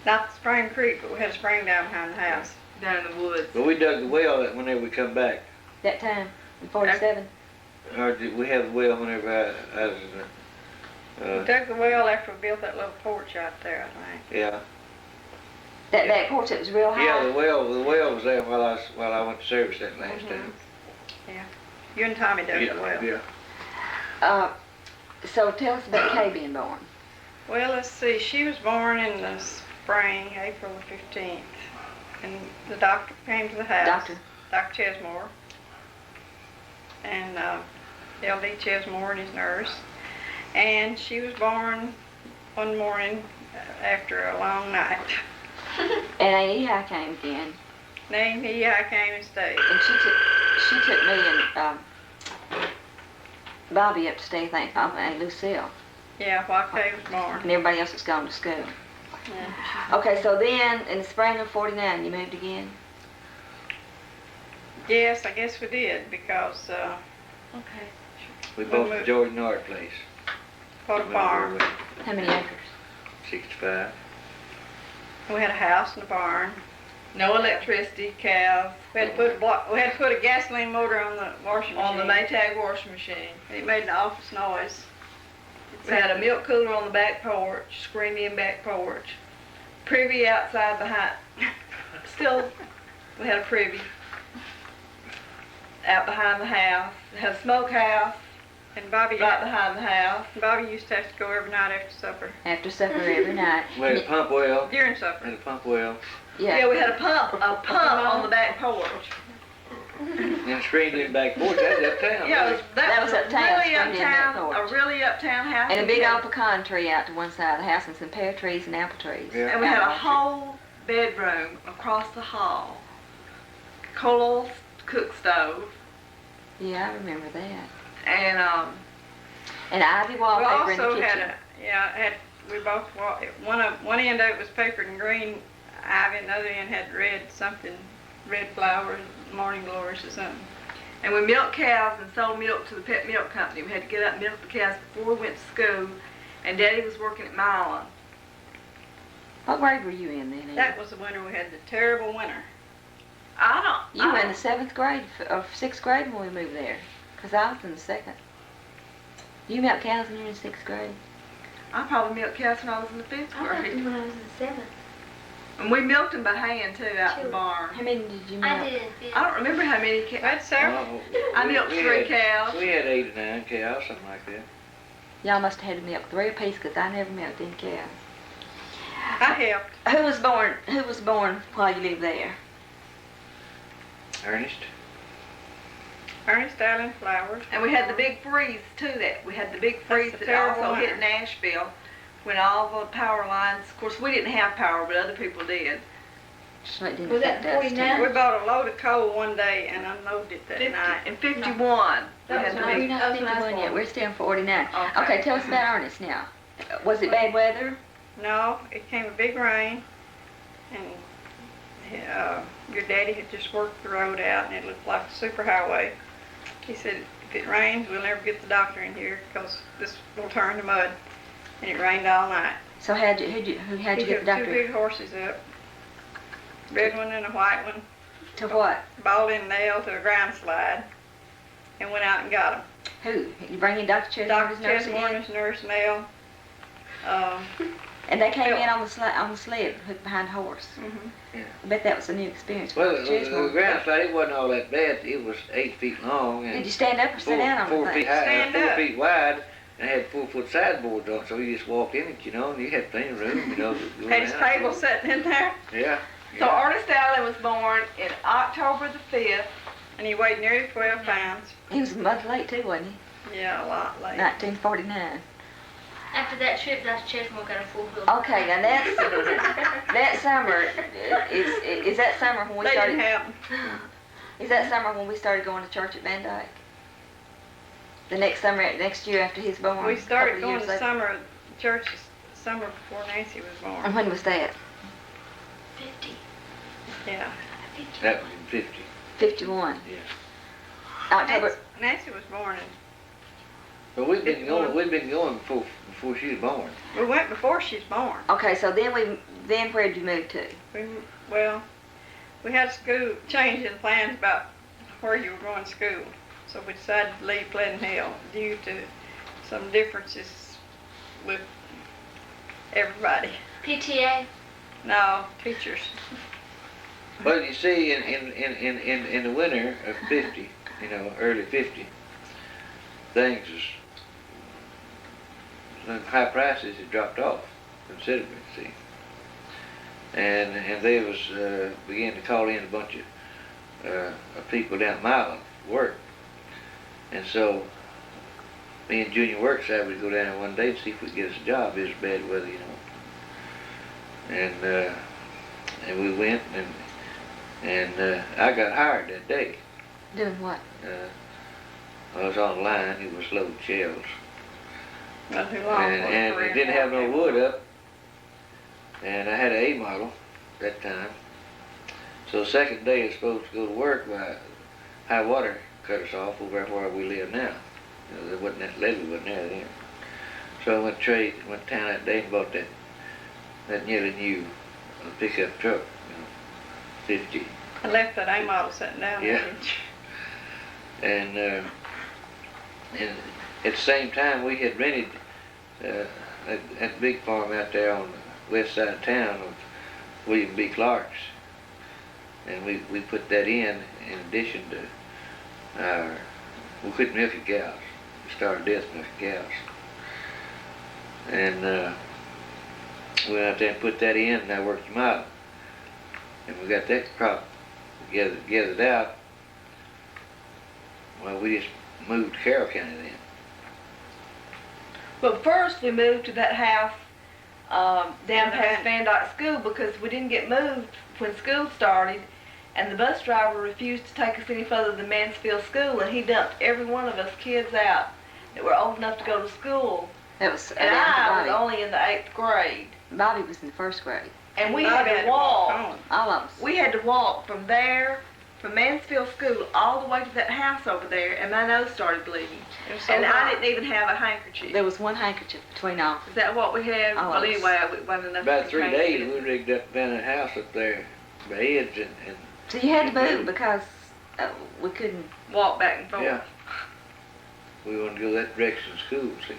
Not the Spring Creek, but we had a spring down behind the house. down in the woods. But we dug the well whenever we come back. That time? In 47? Or did we have the well whenever I was We dug the well after we built that little porch out there, I think. yeah. That back porch that was real high? Yeah, the well was there while I went to service that last time. You and Tommy dug the well. Yeah. So tell us about Kay being born. Well, let's see. She was born in the spring, April the 15th. And the doctor came to the house. Doctor? Dr. Chesmore. And L.D. Chesmore and his nurse. And she was born one morning after a long night. And Ahihai came again. Name I came and stayed. And she took me and Bobby up to stay, I think, and Lucille. Yeah, while Kay was born. And everybody else has gone to school. Yeah. Okay, so then in the spring of 49, you moved again? Yes, I guess we did because Okay. We bought the Jordan Art place. bought a farm. How many acres? 65. We had a house and a barn. No electricity, cows, We had to put a gasoline motor on the washing machine. on the Maytag washing machine. It made an office noise. We had a milk cooler on the back porch, screened-in back porch, privy outside behind. Still, we had a privy out behind the house. We had a smokehouse And Bobby right behind the house. Bobby used to have to go every night after supper. After supper every night. We had a pump well. During supper. Had a pump well. Yeah, we had a pump on the back porch. And screened in back porch. That was uptown. Yeah, That was a uptown, really screened in back uptown, porch. a really uptown house. And a big old pecan tree out to one side of the house and some pear trees and apple trees. Yeah. And we had a whole bedroom across the hall, coal oil cook stove, Yeah, I remember that. and And ivy We wallpaper in the also kitchen. we both, one end of it was papered in green ivy, and the other end had red flowers, morning glories or something. and we milked cows and sold milk to the pet milk company. We had to get up and milk the cows before we went to school, and Daddy was working at Milan. What grade were you in then, Edith? That was the winter we had, the terrible winter. You were in the 7th grade or 6th grade when we moved there, because I was in the 2nd. You milked cows when you were in 6th grade. I probably milked cows when I was in the 5th I milked grade. them when I was in 7th. And we milked them by hand too out in the Two. barn. How many did you milk? I did in 5th. I don't remember how many cows. That's several. I milked 3 cows. We had 8 or 9 cows, something like that. Y'all must have had to milk 3 apiece, because I never milked any cows. I helped. Who was born while you lived there? Ernest? Ernest Allen Flowers. And we had the big freeze too. We had the big freeze That's the that terrible also hit winter. Nashville when all the power lines. Of course, we didn't have power, but other people did. So it didn't Was that affect us, 49? We bought a load of coal one day and unloaded it that night. In 51, we That had was the nice. big. We're not 51 yet. We're still in 49. Okay. Okay, tell us about Ernest now. Was it bad weather? No, it came a big rain, and your daddy had just worked the road out, and it looked like a superhighway. He said, if it rains, we'll never get the doctor in here, because this will turn to mud. And it rained all night. So how'd you He get the took 2 doctor? big horses up, red one and a white one, To what? balled in nail to a ground slide, and went out and got them. Who? You bring in Dr. Chesmore's Dr. nurse again? Chesmore's nurse, Nell. And they came Phil. in on the sled hooked behind a horse. Mhm. I bet that was a new experience for Well, Dr. the Chesmore. ground slide, it wasn't all that bad. It was 8 feet long and Did you stand up or sit down on 4 the feet thing? high, Stand 4 up. feet wide, and had 4-foot sideboards on, so you just walked in it, you know, and you had plenty of room, you know. to go Had his around. table sitting in there, Yeah. So Ernest Allen was born in October the 5th. and he weighed nearly 12 pounds. He was a month late too, wasn't he? Yeah, a lot late. 1949. After that trip, Dr. Chesmore got a full-wheel. Okay, now that summer is that summer when we They didn't started. have 'em. Is that summer when we started going to church at Van Dyke? The next year after he's born. We started couple of going years to later. summer church summer before Nancy was And born. when was that? 50. Yeah. That was in 50. 51. Yeah. October. Nancy was born, But we've been 51. going before she was born. and we went before she's born. Okay, so then where'd you move to? We had school changing plans about where you were going to school. So we decided to leave Pleasant Hill due to some differences with everybody. PTA. No, teachers. But you see, in the winter of 50, you know, early 50, things the high prices had dropped off considerably, see. And they was began to call in a bunch of people down Milan to work. And so me and Junior Workside would go down one day to see if we could get us a job. It was bad weather, you know. And we went and I got hired that day. Doing what? I was on the line. It was loading shells. Not too long. And it didn't have no wood up. And I had an A model that time. So the second day I was supposed to go to work, but high water cut us off over where we live now. You know, there wasn't that levee wasn't there then. So I went to town that day and bought that nearly new pickup truck, you know, 50. I left that A model sitting down there. Yeah. And at the same time we had rented that big farm out there on the west side of town of William B. Clark's. And we put that in addition to we couldn't milk the cows. We started death milking cows. And we went out there and put that in, and I worked them out. And we got that crop gathered out. Well, we just moved to Carroll County then. But first we moved to that house down And past then- Van Dyke School because we didn't get moved when school started, and the bus driver refused to take us any further than Mansfield School, and he dumped every one of us kids out that were old enough to go to school. That was, And I was Bobby. only in the 8th grade, Bobby was in the 1st grade. and we Bobby had to walk. home. All of us. We had to walk from there, from Mansfield School, all the way to that house over there, and my nose started bleeding. It was so And I hot. didn't even have a handkerchief. There was one handkerchief between all. Is that what we had? Oh, Well, it was- anyway, it wasn't enough. About to 3 change days, it. we rigged up in a house up there, beds and So you had to move because we couldn't. Walk back and forth. yeah. We wanted to go that direction to school, see.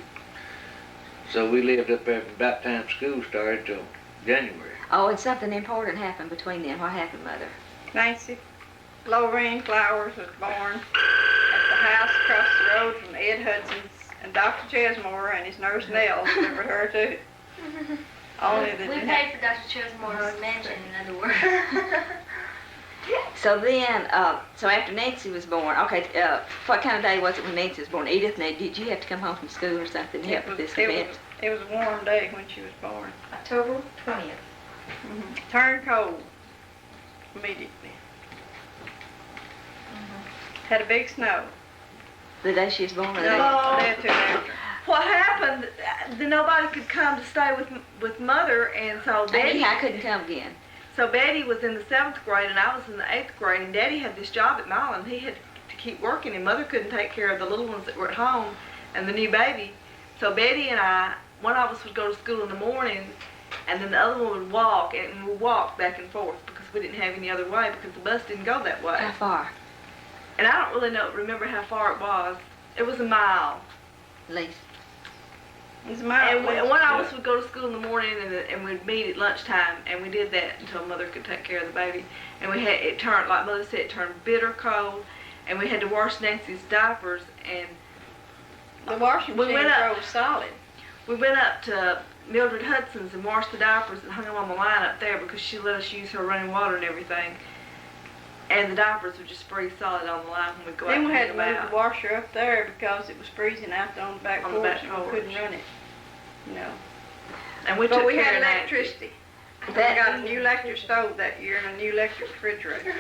So we lived up there from about time school started till January. Oh, and something important happened between them. What happened, Mother? Nancy Lynn Flowers was born at the house across the road from Ed Hudson's, and Dr. Chesmore and his nurse Nell delivered her too. Only that We didn't paid for Dr. Chesmore's mansion, in other words. So then, so after Nancy was born, okay, what kind of day was it when Nancy was born? Edith, now, did you have to come home from school or something to help with this event? It was a warm day when she was born. October 20th. Turned cold immediately. Had a big snow. The day she was born? or the day- No. Day or two after. What happened? Nobody could come to stay with Mother, and so And Betty. I couldn't come again. So Betty was in the 7th grade, and I was in the 8th grade, and Daddy had this job at Milan. He had to keep working, and Mother couldn't take care of the little ones that were at home and the new baby. So Betty and I, one of us would go to school in the morning, and then the other one would walk, and we'd walk back and forth because we didn't have any other way because the bus didn't go that way. How far? And I don't really remember how far it was. It was a mile. At least. It was my And one of us would go to school in the morning, and we'd meet at lunchtime, and we did that until Mother could take care of the baby. And we had it turned, like Mother said, it turned bitter cold, and we had to wash Nancy's diapers. And the washing we machine went up- froze solid. we went up to Mildred Hudson's and washed the diapers and hung them on the line up there because she let us use her running water and everything. And the diapers would just freeze solid on the line when we go out Then and we hang had to them move out. the washer up there because it was freezing out on the back On the porch back and we porch. couldn't run it. No. And we But took we care had of Nancy. electricity. We That- got a new electric stove that year and a new electric refrigerator.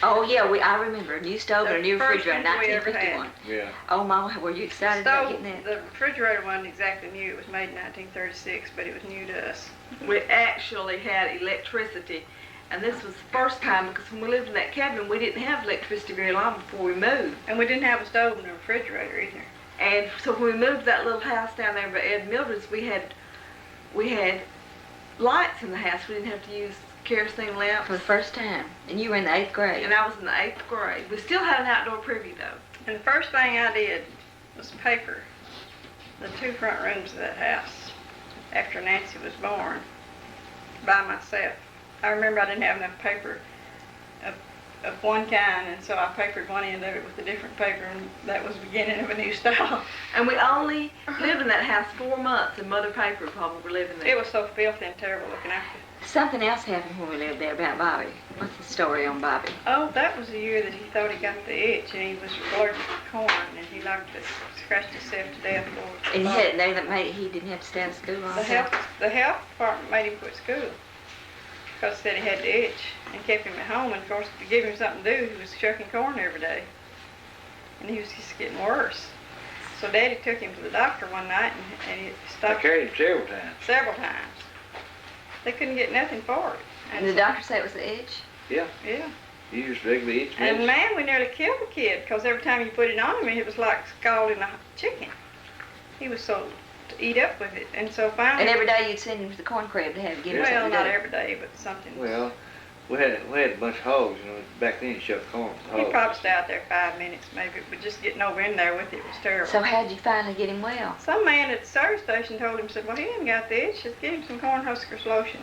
Oh, yeah, I remember. A new stove and a new The first refrigerator in one we ever had. 1951. Yeah. Oh, my, were you excited about Stove, getting that? the refrigerator wasn't exactly new. It was made in 1936, but it was new to us. We actually had electricity. And this was the first time because when we lived in that cabin, we didn't have electricity very long before we moved. And we didn't have a stove and a refrigerator either. And so when we moved to that little house down there by Ed and Mildred's, we had lights in the house. We didn't have to use kerosene lamps. For the first time. And you were in the 8th grade. And I was in the 8th grade. We still had an outdoor privy though. And the first thing I did was paper the 2 front rooms of that house after Nancy was born by myself. I remember I didn't have enough paper of one kind, and so I papered one end of it with a different paper, and that was the beginning of a new style. And we only lived in that house 4 months, and Mother papered while we were living there. It was so filthy and terrible looking after. Something else happened when we lived there about Bobby. What's the story on Bobby? Oh, that was the year that he thought he got the itch, and he was allergic to corn, and he liked to scratch himself to death for And he didn't have to stay out of school all The health department made him quit school because said he had the itch and kept him at home. And of course, to give him something to do, he was shucking corn every day, and he was just getting worse. So Daddy took him to the doctor one night, and he I stopped carried him several times. several times. They couldn't get nothing for it. And the doctor said it was the itch? Yeah. He used regular itch And medicine. man, we nearly killed the kid because every time you put it on him, it was like scalding a chicken. He was so to eat up with it, and so finally. And every day you'd send him to the corn crib to have to give him Well, something to not do. every day, but something. Well, we had a bunch of hogs, you know. Back then, you shoved corn with He hogs. probably stayed out there 5 minutes, maybe, but just getting over in there with it was terrible. So how'd you finally get him well? Some man at the service station told him, said, well, he ain't got the itch, just give him some Cornhuskers lotion.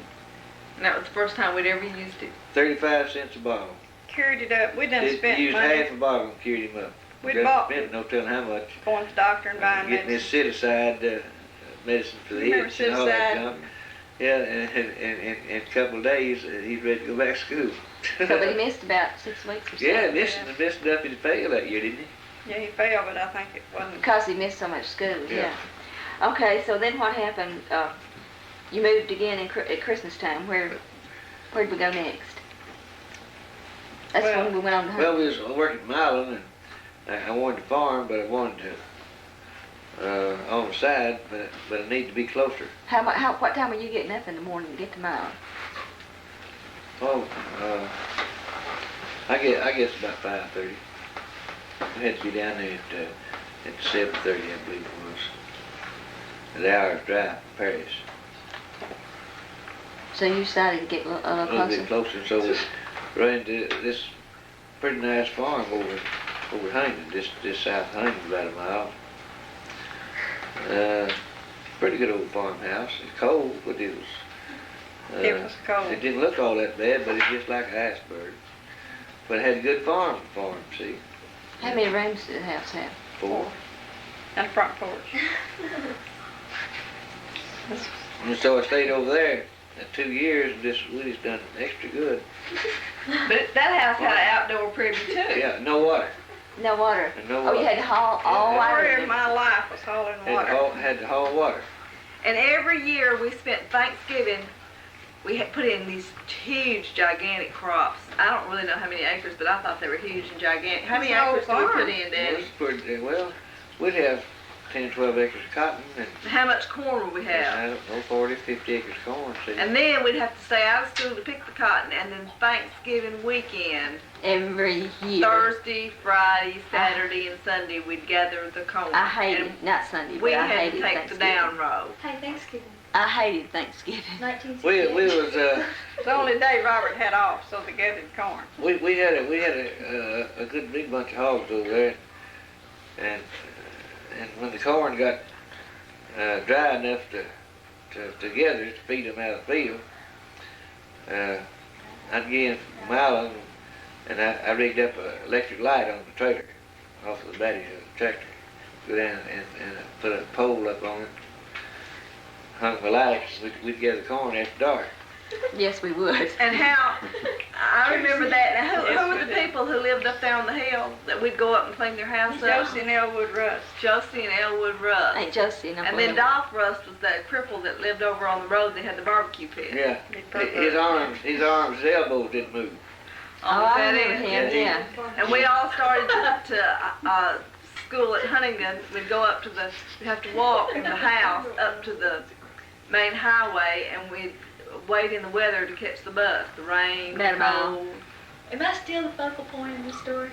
And that was the first time we'd ever used it. 35 cents a bottle. Cured it up. We done He spent used money half a bottle and cured him up. We Just bought- spent no telling how much. going to the doctor and buying Getting this medicine. set-aside medicine for the Remember itch and all that set-aside? junk. Yeah, and in a couple of days, he's ready to go back to school. So, but he missed about 6 weeks or so. Yeah, missed enough to fail that year, didn't he? Yeah, he failed, but I think it wasn't. Because he missed so much school, yeah. Okay, so then what happened? You moved again at Christmas time. Where'd we go next? That's Well- when we went on the hunt. Well, we was working at Milan, and I wanted to farm, but I wanted to on the side, but I need to be closer. What time were you getting up in the morning to get to Milan? Oh, I guess about 5:30. I had to be down there at 7:30, I believe it was. An hour's drive from Paris. So you decided to get a little A little closer? bit closer, so we ran to this pretty nice farm over Huntington, just south of Huntington, about a mile. Pretty good old farmhouse. It's cold, but it was. It was cold. It didn't look all that bad, but it's just like an iceberg. But it had a good farm, see. How many rooms did the house have? 4. And a front porch. And so I stayed over there 2 years, and we just done extra good. But that house had an outdoor privy too. Yeah, no water. No water. And no Oh, water. you had to haul all Yeah. Story water. of my life was hauling water. Had to haul water. And every year we spent Thanksgiving, we had put in these huge, gigantic crops. I don't really know how many acres, but I thought they were huge and gigantic. How many It's an old acres did we put farm. in, Well, Daddy? it's pretty, well, we'd have 10, 12 acres of cotton, and How much corn would we have? I don't know, 40, 50 acres of corn, see. And then we'd have to stay out of school to pick the cotton, and then Thanksgiving weekend, Every year. Thursday, Friday, Saturday, and Sunday, we'd gather the corn. I hated, And not Sunday, we but I had to hated take the Thanksgiving. down road. Hey, Thanksgiving, I hated Thanksgiving. 1968. We was, It's the only day Robert had off, so they gathered corn. we had a good big bunch of hogs over there, and when the corn got dry enough to gather to feed them out of the field, I'd get in from Milan, and I rigged up an electric light on the trailer off of the battery of the tractor. Go down and put a pole up on it, hung the lights, we'd gather corn after dark. Yes, we would. And how, I remember that. Now, who Yes, were we the did. people who lived up there on the hill that we'd go up and clean their house up? Josie and Elwood Russ. Josie and Elwood Russ. Ain't Josie no And then Dolph Russ was that cripple that lived over on the road that had the barbecue pit. Yeah, They put his arms, his elbows didn't move. Oh, Was I that remember it? him, yeah. And we all started to school at Huntington. We'd go up to we'd have to walk from the house up to the main highway, and we'd wait in the weather to catch the bus, the rain, About the a mile. cold. Am I still the focal point in this story?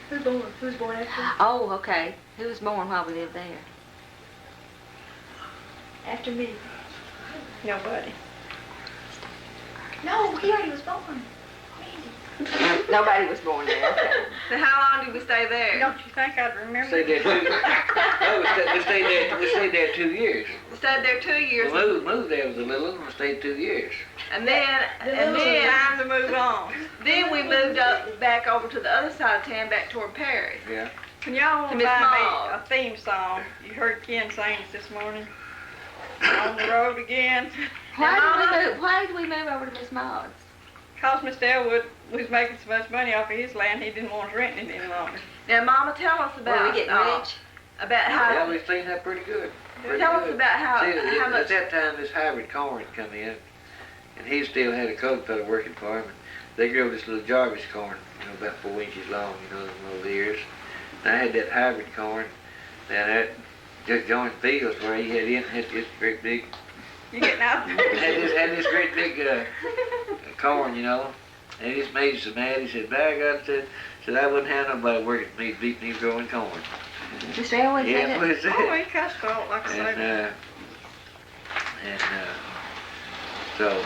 Who was born after? Oh, okay. Who was born while we lived there? After me. Nobody. No, he already was born. Nobody was born there. Okay. So how long did we stay there? Don't you think I'd remember? Stayed there 2 no, we stayed there 2 years. We stayed there 2 We years, moved there with the little one, we stayed 2 years. and then Time to move on. we moved up back over to the other side of town, back toward Perry. Yeah. Can y'all To Miss find me Maud. a theme song? You heard Ken sing it this morning. On the road again. Why did we move over to Miss Maud's? Cause Mr. Elwood was making so much money off of his land, he didn't want us renting it any longer. Now, Mama, tell us Were about we getting rich? about how. Yeah, we cleaned up pretty good. Pretty Tell us good. about how See, how at much. that time, this hybrid corn had come in, and he still had a colored fellow working for him. And they grew this little Jarvis corn, about 4 inches long, them little ears. And I had that hybrid corn, and that just joined fields where he had this great big, You getting out had there? this great big corn, and he just made us so mad. He said, "By God," said I wouldn't have nobody working for me to beat me growing corn. Mr. Elwood Yeah, said what it? is Oh, that? he cussed out like I said. So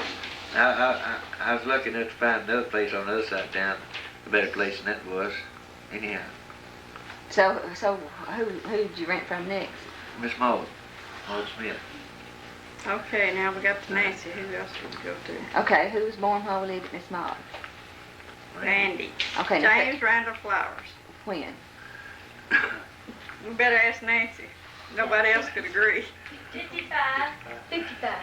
I was lucky enough to find another place on the other side of town, a better place than that was. Anyhow, So who did you rent from next? Miss Maud Smith. Okay, now we got to Nancy. Who else would we go to? Okay, who was born while we lived at Miss Maud? Randy. Okay, now, James Randall Flowers. when? We better ask Nancy. Nobody else could agree. 55. 55.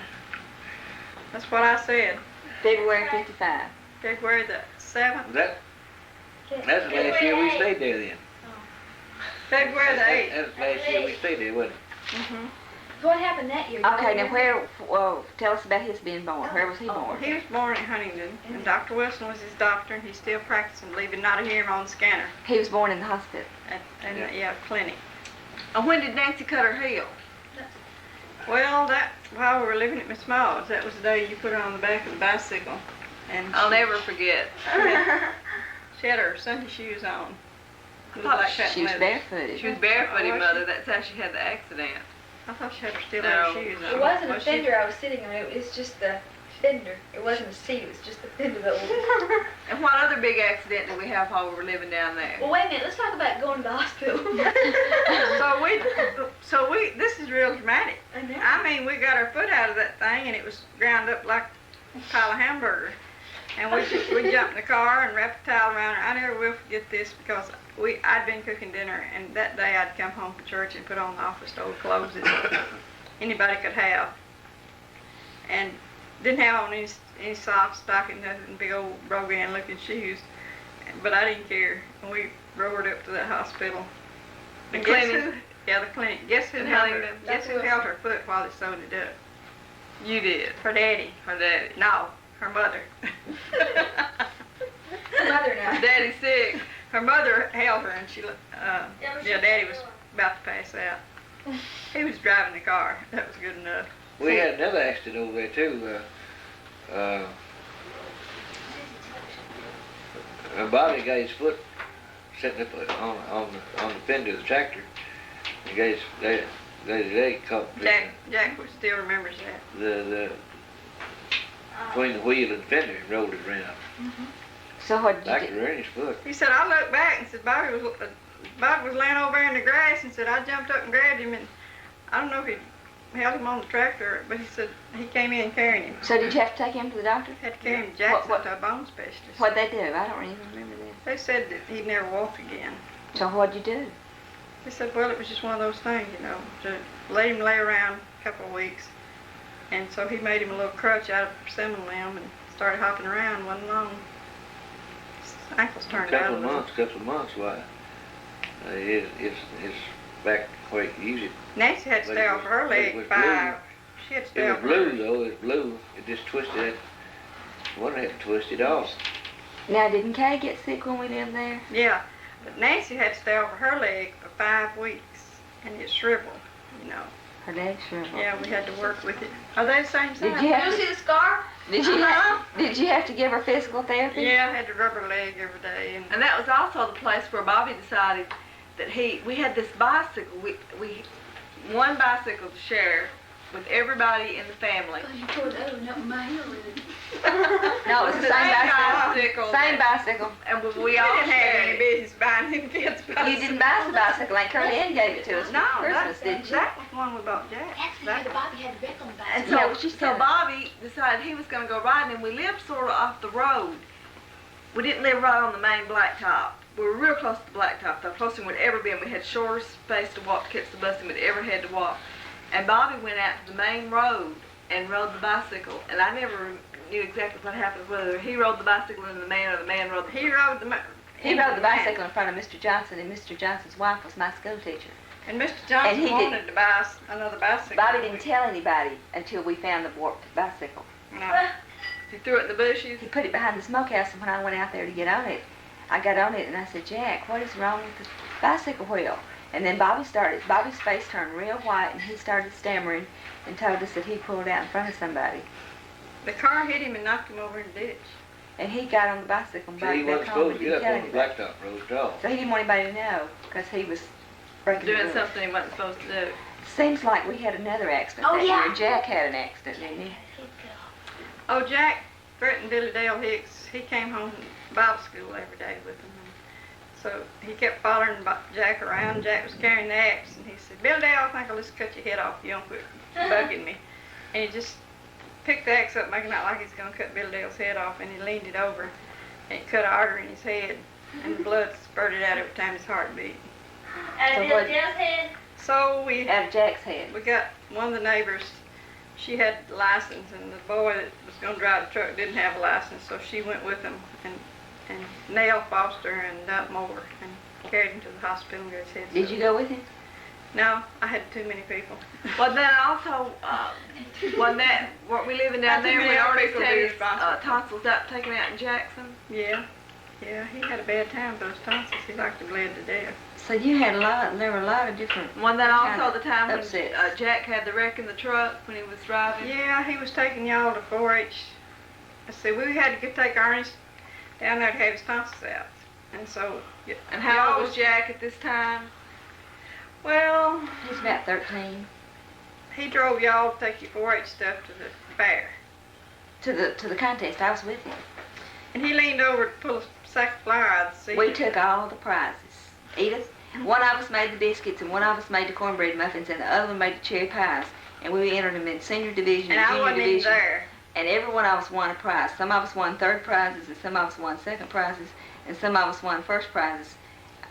That's what I said. February 55. February the 7th. That's the last year we stayed there then. February the 8th. That's the last year we stayed there, wasn't it? Mm-hmm. What happened that year? Okay, now where, tell us about his being born. Where was he born? He was born in Huntington, and Dr. Wilson was his doctor, and he's still practicing, believe it or not, I hear him on the scanner He was born in the hospital. at clinic. And when did Nancy cut her heel? Well, that while we were living at Miss Maud's, that was the day you put her on the back of the bicycle, and I'll never forget. she had her Sunday shoes on. With thought black patent She was leather. barefooted. She was barefooted, Oh, was Mother. That's how she had the accident. I thought she had her still No. had her shoes on. It wasn't a Was she? fender I was sitting on. It was just the fender. It wasn't a seat. It was just the fender that was. And what other big accident did we have while we were living down there? Well, wait a minute. Let's talk about going to the hospital. So we, this is real dramatic. I know. I mean, we got our foot out of that thing, and it was ground up like a pile of hamburger. And we jumped in the car and wrapped the towel around her. I never will forget this because I'd been cooking dinner, and that day I'd come home from church and put on the office old clothes that anybody could have, and didn't have on any socks, stockings, nothing, big old Brogan looking shoes. But I didn't care, and we rode up to that hospital. The And guess clinic? who? Yeah, the clinic. Guess who In held her? Huntington? Guess who held her foot while they sewed it up? You did. Her daddy. Her daddy. No, her mother. Mother Her now. daddy's sick. Her mother held her, and daddy was about to pass out. He was driving the car. That was good enough. We had another accident over there too. Bobby got his foot sitting up on the fender of the tractor. He got his leg caught Jack still remembers that. the between the wheel and the fender and rolled it around. So what did Back you to do? ruin his foot. He said, I looked back and said, Bobby was laying over there in the grass, and said, I jumped up and grabbed him, and I don't know if he held him on the tractor, but he said he came in carrying him. So did you have to take him to the doctor? Had to carry him to Jackson What- to a bone specialist. What'd they do? I don't even remember this. They said that he'd never walk again. So what'd you do? They said, well, it was just one of those things, to let him lay around a couple of weeks. And so he made him a little crutch out of a persimmon limb and started hopping around. Wasn't long. His ankles turned out a little. Couple of months, why? It's back where you use it. Nancy had to But stay it off was- her but it leg was 5. She had to It stay was off blue her. though, it was blue. It just twisted it. One had to twist it off. Now, didn't Kay get sick when we lived there? Yeah, but Nancy had to stay over her leg for 5 weeks, and it shriveled. Her leg shriveled. Yeah, we had to work with it. Are they the same size? Did you You have see the scar? Did you have to give her physical therapy? Yeah, I had to rub her leg every day. And And that was also the place where Bobby decided that we had this bicycle. We one bicycle to share with everybody in the family. Because you tore the other one up with my heel in it. No, it was the same bicycle. Same bicycle. And we we all didn't have any shared. business buying them kids bicycles. You didn't buy the bicycle like Curly Ann gave it to us No, for Christmas, did you? that was one we bought Jack. That's the year that Bobby had the wreck on the back. And Yeah, so, what she so said. Bobby decided he was going to go riding, and we lived sort of off the road. We didn't live right on the main blacktop. We were real close to the blacktop, though, closer than we'd ever been. We had shortest space to walk to catch the bus than we'd ever had to walk. And Bobby went out to the main road and rode the bicycle, and I never knew exactly what happened, whether he rode the bicycle in the man or the man rode the He rode the He rode the bicycle in front of Mr. Johnson, and Mr. Johnson's wife was my school teacher. And Mr. Johnson And he wanted to buy us another bicycle. Bobby didn't tell anybody until we found the warped bicycle. No. He threw it in the bushes. He put it behind the smokehouse, and when I went out there to get on it, I got on it and I said, Jack, what is wrong with the bicycle wheel? And then Bobby's face turned real white, and he started stammering and told us that he pulled out in front of somebody. The car hit him and knocked him over in the ditch. And he got on the bicycle and See, he brought wasn't it back home supposed and to didn't get tell up on the anybody. blacktop road at all. So he didn't want anybody to know, because he was breaking the Doing rules. something he wasn't supposed to do. Seems like we had another accident Oh, that yeah. year. Jack had an accident, didn't he? Oh, Jack threatened Billy Dale Hicks. He came home from Bible school every day with him. So he kept following Jack around. Jack was carrying the axe, and he said, Billy Dale, I think I'll just cut your head off. You don't quit bugging me. And he just picked the axe up, making out like he's going to cut Billy Dale's head off, and he leaned it over, and he cut an artery in his head, and the blood spurted out every time his heart beat. Out So of Bill what- Dale's head? So we Out of Jack's head. got one of the neighbors, she had a license, and the boy that was going to drive the truck didn't have a license, so she went with him and nailed Foster and Moore and carried him to the hospital and got his head Did sewed. you go with him? No, I had too many people. Well, then also, weren't we living down Not too there many when other Artist people to had be his responsible. tonsils out taken out in Jackson? Yeah. Yeah, he had a bad time with those tonsils. He like to bled to death. So you had there were a lot of different. One that kind also of the time when upsets. Jack had the wreck in the truck when he was driving. Yeah, he was taking y'all to 4-H. Let's see, we had to take Ernest down there to have his tonsils out. And so, And how y'all old was Jack at this time? Well, He's about 13. he drove y'all to take your 4-H stuff to the fair. To the contest, I was with him. And he leaned over to pull a sack of flour out to see. We took all the prizes. Edith, one of us made the biscuits, and one of us made the cornbread muffins, and the other one made the cherry pies. And we entered them in senior division And and I junior wasn't even division. there. And every one of us won a prize. Some of us won third prizes, and some of us won second prizes, and some of us won first prizes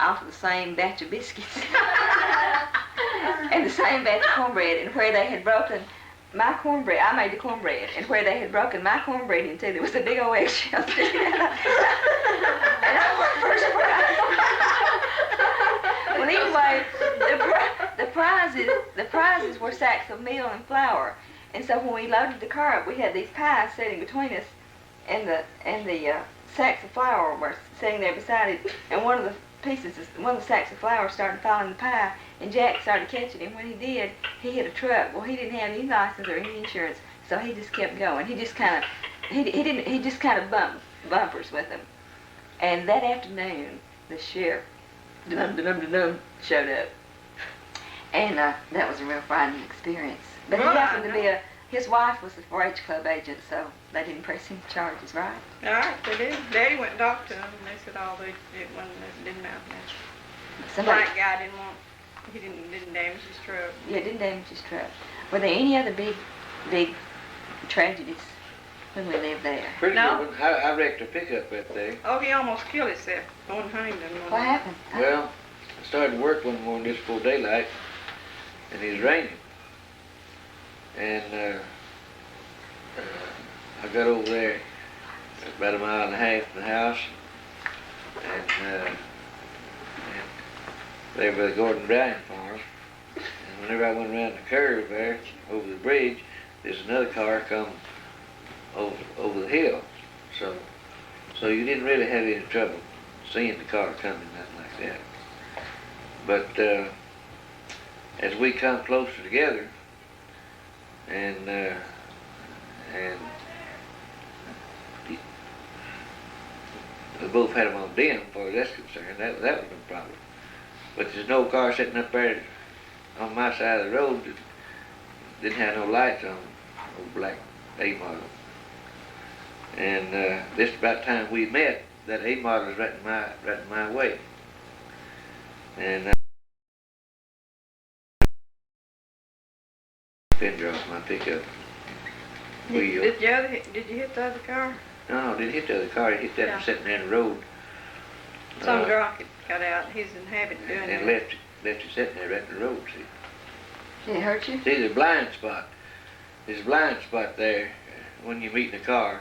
off of the same batch of biscuits. And the same batch of cornbread. And where they had broken my cornbread, I made the cornbread, and where they had broken my cornbread in two, there was a big old eggshell sticking out. And I won first prize. Well, anyway, the prizes were sacks of meal and flour. And so when we loaded the car up, we had these pies sitting between us, and the sacks of flour were sitting there beside it. And one of the sacks of flour started falling in the pie, and Jack started catching him. When he did, he hit a truck. Well, he didn't have any license or any insurance, so he just kept going. He just kind of bumped bumpers with him. And that afternoon, the sheriff showed up, and that was a real frightening experience. But he Well, happened to I be his wife was a 4-H club agent, so they didn't press him charges, right? All right, they did. Daddy went and talked to them, and they said, oh, it didn't matter. Somebody, Black guy didn't damage his truck. yeah, didn't damage his truck. Were there any other big tragedies when we lived there? Pretty No. good one. I wrecked a pickup right there. Oh, he almost killed himself on Huntington. What happened? Well, I started work one morning just before daylight, and it was raining. And I got over there about a mile and a half from the house, and there by the Gordon Bryan farm. And whenever I went around the curve there, over the bridge, there's another car come over the hill. So you didn't really have any trouble seeing the car coming, nothing like that. But as we come closer together, and we both had them on dim, as far as that's concerned. That was no problem. But there's no car sitting up there on my side of the road that didn't have no lights on, old black A model. And just about the time we met, that A model was right in my way. And fender off my pickup wheel. Did you hit the other car? No, I didn't hit the other car. I hit that Yeah. one sitting there in the road. Some drunk had got out. He's in habit of doing And that. left it sitting there right in the road, see. Did it hurt you? See, there's a blind spot. There's a blind spot there when you meet in the car.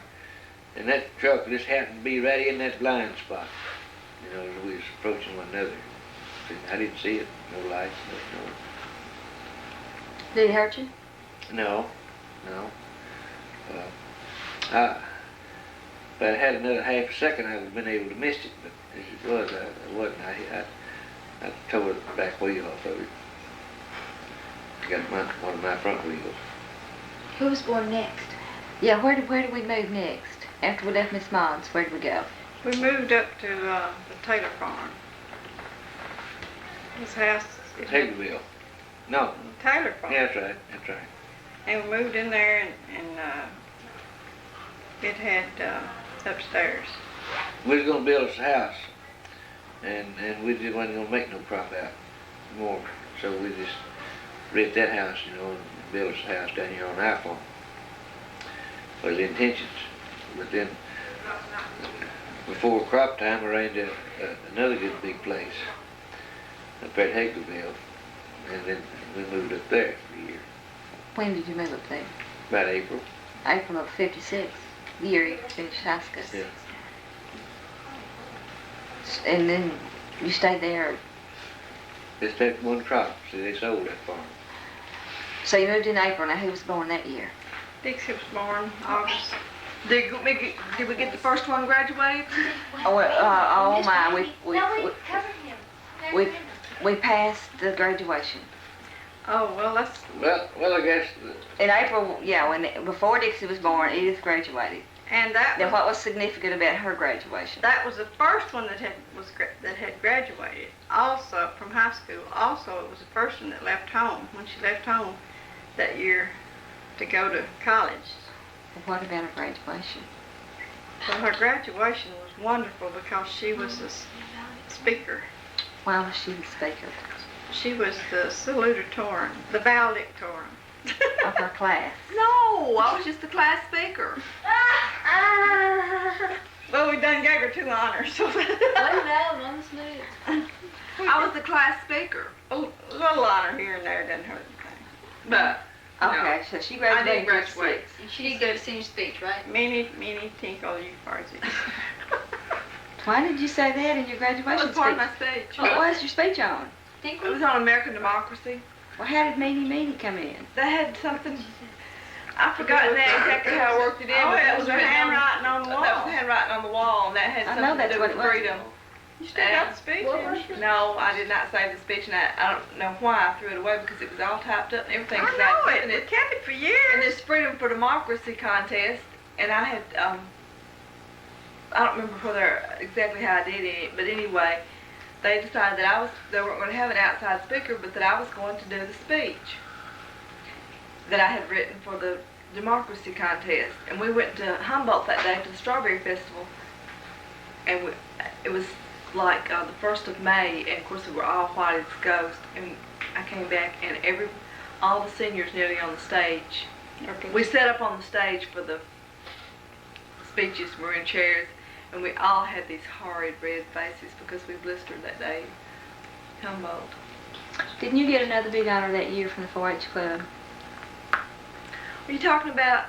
And that truck just happened to be right in that blind spot. You know, as we was approaching one another. See, I didn't see it. No lights, Did it hurt you? no. If I had another half a second, I would have been able to miss it. But as it was, I wasn't. I tore the back wheel off of it. Got one of my front wheels. Who was born next? Yeah, where did we move next? After we left Miss Maud's, where did we go? We moved up to the Taylor farm. His house. Taylorville. No. Taylor farm. Yeah, that's right. And we moved in there, and it had upstairs. We was gonna build us a house, and we just wasn't gonna make no profit more. So we just rent that house, you know, and build us a house down here on our farm. Was the intentions. But then, before crop time, I ran to another good big place up at Hagerville, and then we moved up there for a year. When did you move up there? About April. April of '56, the year you finished high school. Yeah. And then you stayed there. Just that one crop, so they sold that farm. So you moved in April. Now who was born that year? Dixie was born August. Did we get the first one graduated? Oh, oh my, No, we covered him. we passed the graduation. Oh, well, that's, Well, I guess In April, yeah, before Dixie was born, Edith graduated. and that Then was, what was significant about her graduation? that was the first one that had graduated. Also, from high school. Also, it was the first one that left home, when she left home that year to go to college. What about her graduation? So her graduation was wonderful because she was the speaker. Why was she the speaker She was the salutatorian, the valedictorian. of her class? No, I was just the class speaker. Well, we done gave her 2 honors. So Way down on the smooth. I was the class speaker. a little honor here and there doesn't hurt anything. But Okay, so she I graduated did in graduate. '6. And she gave a senior speech, right? Many, many tinkle you farsies. Why did you say that in your That graduation was part of speech? my speech. What was your speech on? It was on American democracy. Well, how did Meanie come in? They had something. I forgot exactly how I worked it in. Oh, but it was her written handwriting on the That was wall. the handwriting on the wall, and that had I know something to that's do what with it was. freedom. You still got the speech? didn't you? No, I did not save the speech, and I don't know why I threw it away because it was all typed up and everything. 'cause I know I'd it. written We kept it for years. in this Freedom for Democracy contest, and I had, I don't remember exactly how I did it, but anyway, they decided that they weren't going to have an outside speaker, but that I was going to do the speech that I had written for the democracy contest. And we went to Humboldt that day to the Strawberry Festival, and it was like the 1st of May, and of course we were all white as ghosts, and I came back and all the seniors nearly on the stage. We sat up on the stage for the speeches, we were in chairs, and we all had these horrid red faces because we blistered that day in Humboldt. Didn't you get another big honor that year from the 4-H club? Are you talking about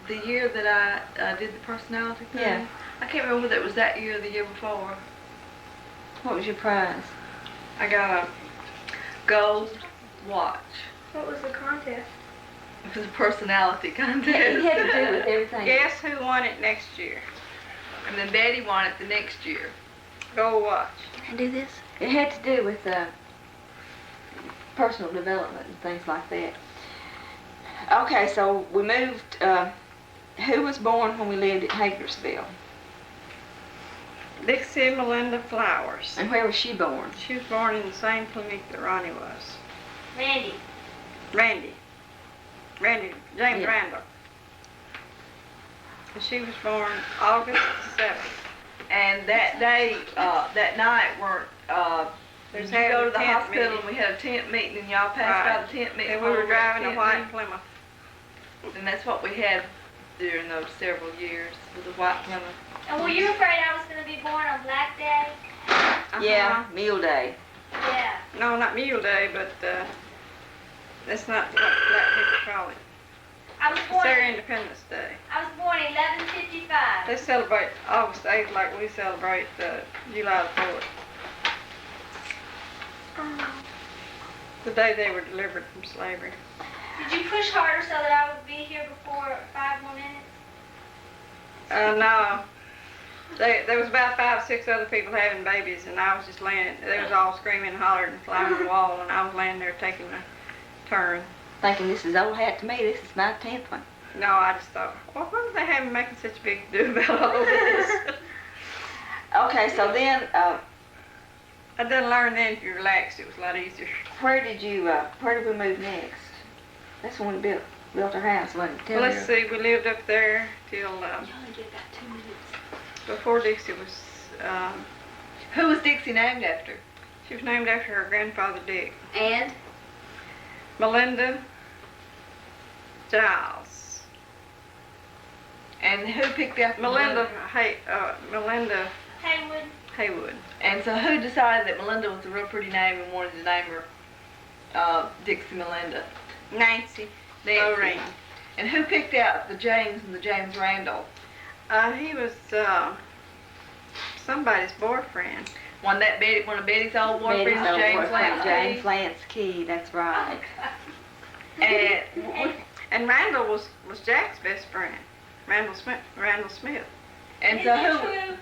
the year that I did the personality thing? Yeah. I can't remember whether it was that year or the year before. What was your prize? I got a gold watch. What was the contest? It was a personality contest. It had to do with everything. Guess who won it next year? And then Betty won it the next year. Go watch. Can I do this? It had to do with personal development and things like that. Okay, so we moved. Who was born when we lived at Hagersville? Dixie Melinda Flowers. And where was she born? She was born in the same clinic that Ronnie was. Randy. Randy, James Yeah. Randall. And she was born August 7th. And that day, that night, There's did you go to the having a tent hospital meeting. and we had a tent meeting and y'all passed Right. by the tent meeting? And we while were at driving a tent white meeting? Plymouth. And that's what we had during those several years, was a white Plymouth. And were you afraid I was going to be born on Black Day? Yeah, Meal Day. Yeah. No, not Mule Day, but that's not what black people call it. I was It's born. their Independence Day. I was born 11:55. They celebrate August 8th like we celebrate July the 4th. The day they were delivered from slavery. Did you push harder so that I would be here before 5 more minutes? No. There was about 5 or 6 other people having babies, and I was just laying. They was all screaming and hollering and flying the wall, and I was laying there taking a turn. Thinking this is old hat to me. This is my 10th one. No, I just thought, well, what are they having making such a big deal about all of this? Okay, so then I done learn then if you relaxed, it was a lot easier. where did we move next? That's when we built our house, wasn't it? Tell Well, me. let's see, we lived up there till You only get about 2 minutes. before Dixie was. Who was Dixie named after? She was named after her grandfather Dick. And Melinda Giles. And who picked out Melinda Melinda Haywood. Haywood. And so who decided that Melinda was a real pretty name and wanted to name her Dixie Melinda? Nancy Lorraine. And who picked out the James and the James Randall? He was somebody's boyfriend. One of Betty's old Betty's boyfriends, old James boyfriend, James Lance. Ct, that's right. And Randall was Jack's best friend. Randall Smith. And Is so it who? true?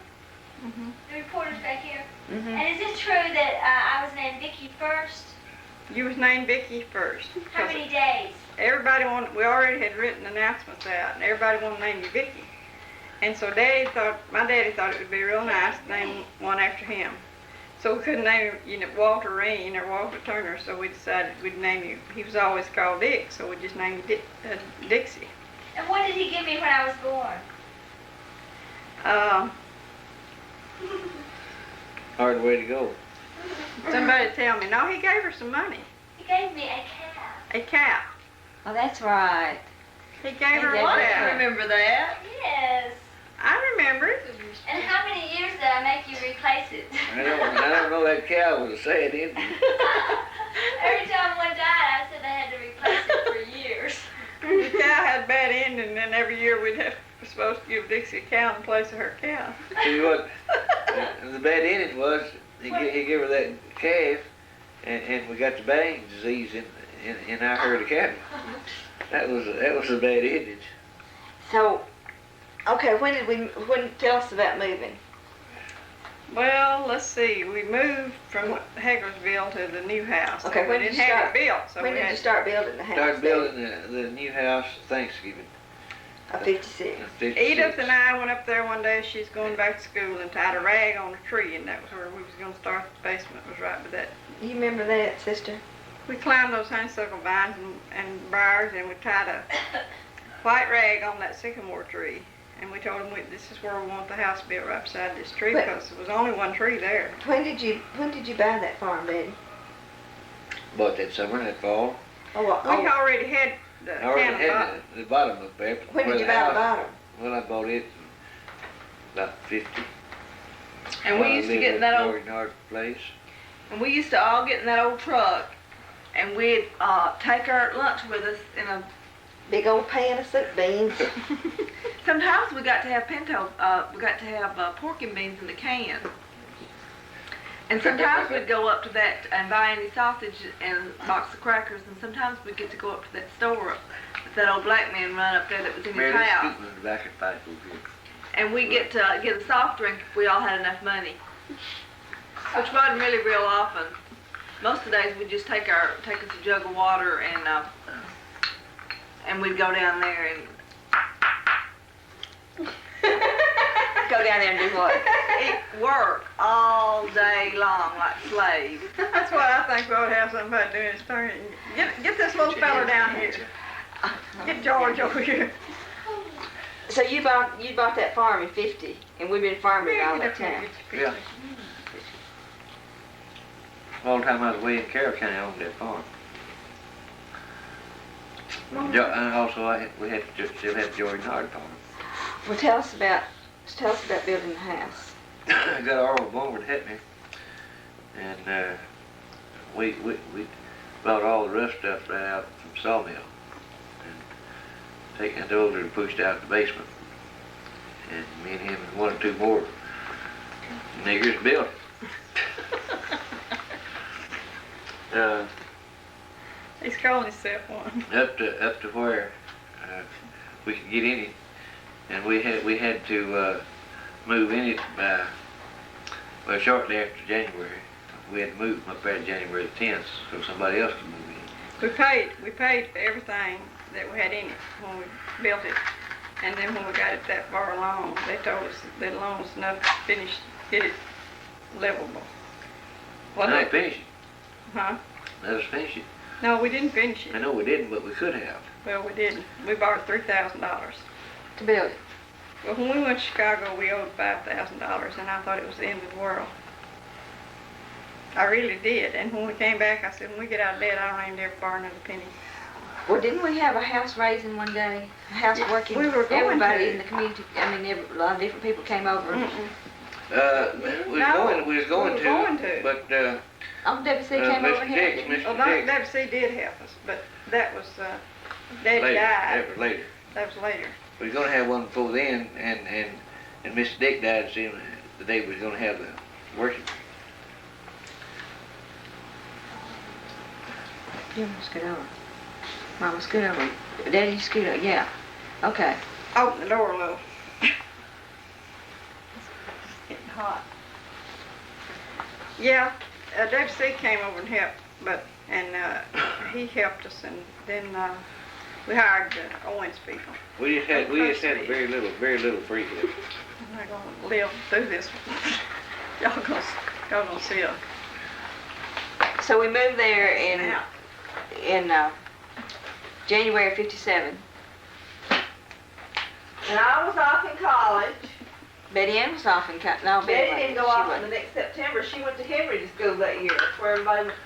Mm-hmm. The reporter's back here. Mhm. And is it true that I was named Vicky first? You was named Vicky first. How 'cause many days? everybody wanted, we already had written announcements out, and everybody wanted to name you Vicky. And so my daddy thought it would be real nice to name one after him. So we couldn't name him, Walter Reen or Walter Turner, so we decided we'd name you. He was always called Dick, so we just named you Dixie. And what did he give me when I was born? Hard way to go. Somebody tell me, no, he gave her some money. He gave me a cow. A cow. Oh, that's right. He gave her a gave her I cow. remember that. Yes. I remember it. And how many years did I make you replace it? I don't know, that cow was a sad ending. Every time one died, I said I had to replace it for years. The cow had a bad ending, and then every year we're supposed to give Dixie a cow in place of her cow. Tell you what, the bad ending was he gave her that calf, and we got the bang disease in our herd of cattle. That was a bad ending. So, okay, tell us about moving. Well, let's see. We moved from Hagersville to the new house. Okay, we when didn't did you have start? it built, so When we did had you start building the house? Started building the new house Thanksgiving. 56. 56. Edith and I went up there one day. She's going back to school and tied a rag on a tree, and that was where we was going to start. The basement was right with that. You remember that, sister? We climbed those honeysuckle vines and briars, and we tied a white rag on that sycamore tree. And we told them this is where we want the house built, right beside this tree, But- because there was only one tree there. When did you buy that farm, Betty? Bought that summer, that fall. Oh, We already had the I already cannon bottom. had the bottom up there. when where did you buy the house- bottom? Well, I bought it about 50. And While we I used to lived get in at that old, Yard place. and we used to all get in that old truck, and we'd take our lunch with us in a. Big old pan of soup beans. Sometimes we got to have we got to have pork and beans in the can. And sometimes we'd go up to that and buy any sausage and a box of crackers, and sometimes we'd get to go up to that store that old black man run up there that was in his Mary house. scooping in the back of the pipe over here. And we get to get a soft drink if we all had enough money, which wasn't really real often. Most of the days we'd just take us a jug of water and we'd go down there and Go down there and do what? work all day long like slaves. That's what I think we ought to have somebody doing is turn. Get this little fella down here. Get George over here. So you bought that farm in 50, and we've been farming it all that time. Yeah. All the time I was away in Carroll County, I owned that farm. And also we still had Jordan Hard farm. Well, tell us about building the house. I got Arnold Bowman to help me, and we brought all the rough stuff right out from Sawmill, and taken it over and pushed out the basement, and me and him and one or two more niggers built it. He's calling himself one. Up to where we could get in it, and we had to move in it by shortly after January. We had to move up there January the 10th so somebody else could move in. We paid for everything that we had in it when we built it, and then when we got it that far along, they told us they'd loan us enough to get it livable. And I finished it. Huh? Let us finish it. No, we didn't finish I it. know we didn't, but we could have. Well, we didn't. We borrowed $3,000. To build it. Well, when we went to Chicago, we owed $5,000, and I thought it was the end of the world. I really did. And when we came back, I said, when we get out of bed, I don't even ever borrow another penny. Well, didn't we have a house raising one day? A house working? We were going Everybody to. in the community, I mean, a lot of different people came over. Mm-mm. We No, was going we were going to. but WC came over Mr. and Dix, helped you. Well, Mr. Dix, WC did help us, but that was, Daddy later, died. that was later. That was later. We was gonna have one before then, and Mr. Dick died the day we was gonna have the worship Jim, scoot over. Mama, scoot over. Daddy, scoot over. Yeah. Okay. Open the door a little. It's getting hot. Yeah, WC came over and helped, he helped us, and then we hired the Owens people. We just had very little free here. I'm not gonna live through this one. Y'all gonna see it. So we moved there in Yeah. January of '57. And I was off in college. Betty Ann was off in college. No, Betty didn't go off in the in next September. She went to Henry to school that year. That's where everybody went.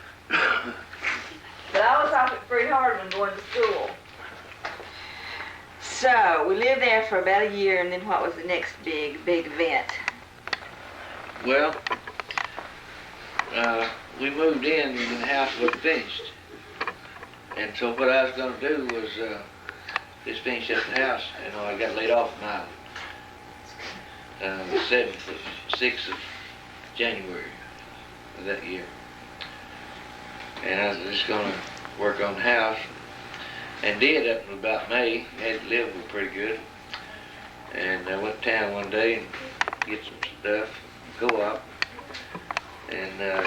But I was off at Free Hardman going to school. So we lived there for about a year, and then what was the next big event? Well, we moved in and the house wasn't finished. And so what I was gonna do was just finish up the house, and I got laid off my the 6th of January of that year. And I was just gonna work on the house, and did up until about May. Had to live with pretty good. And I went to town one day and get some stuff, co-op, and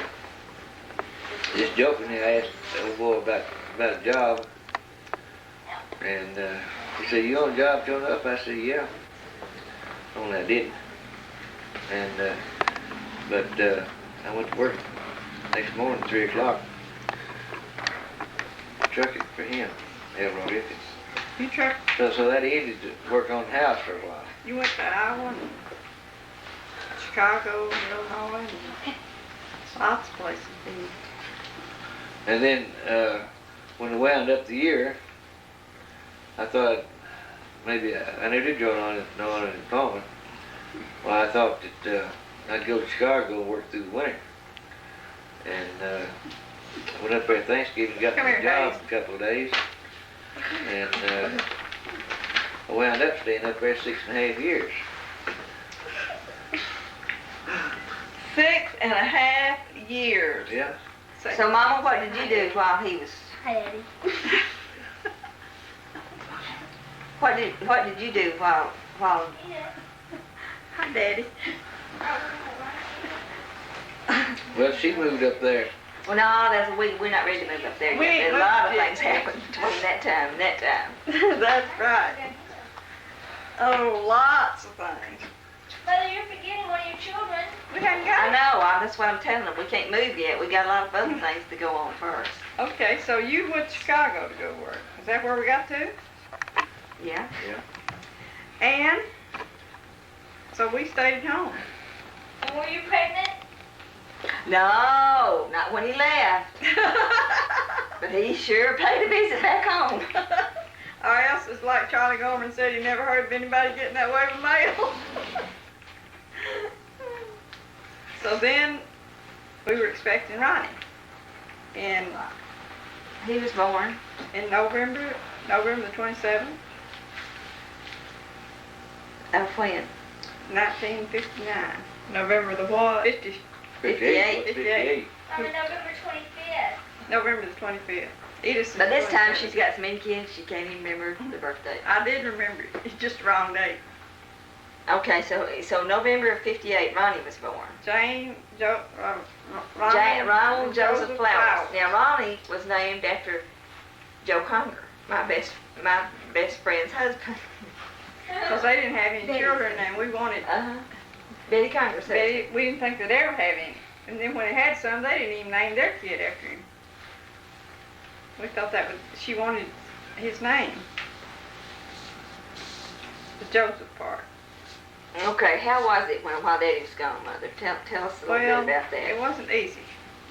just jokingly I asked the old boy about a job, and he said, "You on a job coming up?" I said, "Yeah." Only I didn't. And but I went to work next morning, 3 o'clock. Trucking for him, Elroy Rippin. You trucked, So that ended to work on the house for a while. you went to Iowa, and Chicago, and Illinois, and lots of places. And then when we wound up the year, I thought maybe I never did join on unemployment. Well, I thought that I'd go to Chicago and work through the winter. And I went up there Thanksgiving, got Come my here, job Hayes. for a couple of days. And I wound up staying up there 6.5 years. 6.5 years. Yeah. So, Mama, what did you do while he was? Hi, Daddy. What did you do while? Hi, Daddy. Well, she moved up there. Well, no, we're not ready to move up there yet. We ain't There's a lot of moved things yet. happened between that time and that time. That's right. Oh, lots of things. Mother, you're forgetting one of your children. We hadn't I got know. That's what I'm telling them. We can't move yet. We got a lot of other things to go on first. it. Okay, so you went to Chicago to go work. Is that where we got to? Yeah. And so we stayed at home. And were you pregnant? No, not when he left. But he sure paid a visit back home. Or else it's like Charlie Gorman said, he never heard of anybody getting that way with mail. So then we were expecting Ronnie. And He was born. in November the 27th, Of when? 1959. November the what? 58. 58. On November 25th. November the 25th. Edith's But this time 27th. she's got so many kids she can't even remember the birthday. I did remember it. It's just the wrong date. Okay, so November of '58, Ronnie was born. Ronald Ronald Joseph Flowers. Now Ronnie was named after Joe Conger, my best friend's husband. Because they didn't have any children and we wanted, Betty Conger said. we didn't think they'd ever have any. And then when they had some, they didn't even name their kid after him. We thought she wanted his name. The Joseph part. Okay, how was it while Daddy was gone, Mother? Tell us a little bit about that. It wasn't easy.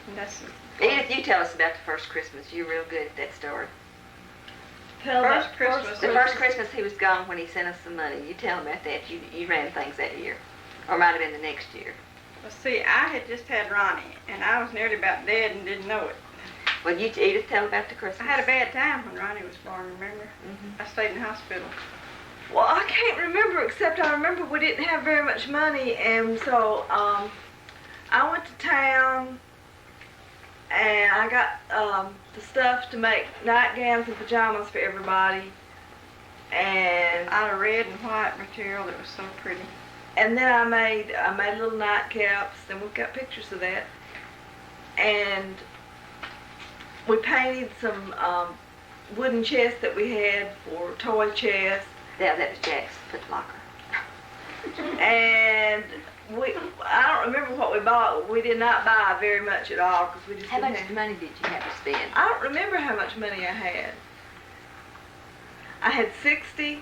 And that's Edith, you tell us about the first Christmas. You're real good at that story. first Christmas. The first Christmas he was gone when he sent us some money. You tell him about that. You ran things that year. Or might have been the next year. Well, see, I had just had Ronnie, and I was nearly about dead and didn't know it. Well, you, Edith, tell about the I Christmas. had a bad time when Ronnie was born, remember? Mhm. I stayed in the hospital. Well, I can't remember, except I remember we didn't have very much money, and so I went to town, and I got the stuff to make nightgowns and pajamas for everybody. And Out of red and white material that was so pretty. and then I made little nightcaps, and we've got pictures of that. And we painted some wooden chests that we had for toy chests. Yeah, that was Jack's foot locker. And I don't remember what we bought. We did not buy very much at all because we just How didn't much have. money did you have to spend? I don't remember how much money I had. I had $60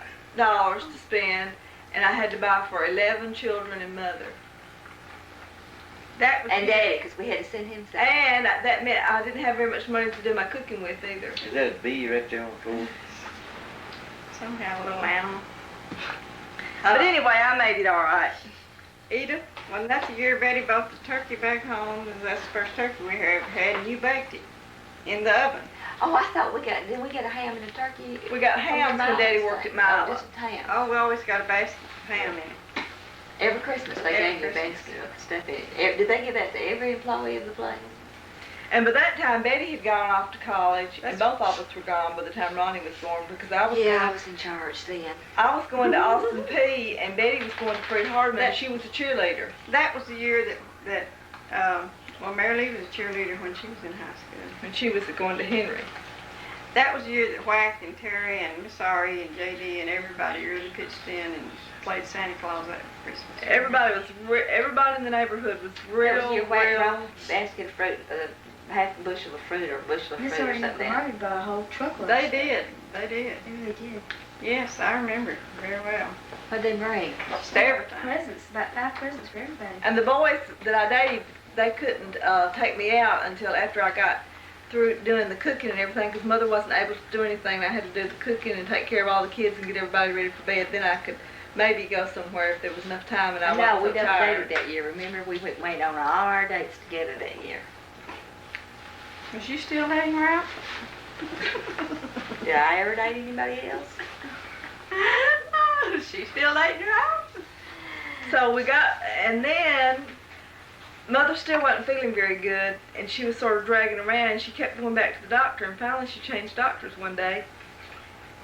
to spend, and I had to buy for 11 children and mother. That was And Daddy, because we had to send him some. and that meant I didn't have very much money to do my cooking with either. Is that a bee right there on the floor? Somehow a little animal. But anyway, I made it all right. Edith, well, that's the year Betty brought the turkey back home, and that's the first turkey we ever had, and you baked it in the oven. Oh, I thought didn't we get a ham and a turkey? We got from hams when Milo's Daddy worked thing? at Oh, Milo. just ham. Oh, we always got a basket of ham in it. Every Christmas they Every gave you a Christmas. basket of stuff in it. Did they give that to every employee of the place? And by that time, Betty had gone off to college, and That's- both of us were gone by the time Ronnie was born because I was Yeah, I going, was in charge then. I was going to Austin P, and Betty was going to Fred Hardman, and she was a cheerleader. That was the year that well, Mary Lee was a cheerleader when she was in high school. And she was going to Henry. That was the year that Whack and Terry and Miss Ari and JD and everybody really pitched in and played Santa Claus that Christmas. Everybody in the neighborhood was That real, was your white real. brown basket of fruit, half a bushel of fruit or a bushel of Miss fruit or Arden something. Martin bought a whole truckload. They did. They did. They really did. Yes, I remember it very well. What'd they bring? Just everything. Presents, about 5 presents for everybody. And the boys that I dated, they couldn't take me out until after I got through doing the cooking and everything because Mother wasn't able to do anything. I had to do the cooking and take care of all the kids and get everybody ready for bed. Then I could maybe go somewhere if there was enough time and I No, wasn't we so done tired. dated that year. Remember, we went on all our dates together that year. Was you still hanging around? Did I ever date anybody else? She still dating around? So we got, and then Mother still wasn't feeling very good, and she was sort of dragging around, and she kept going back to the doctor, and finally she changed doctors one day,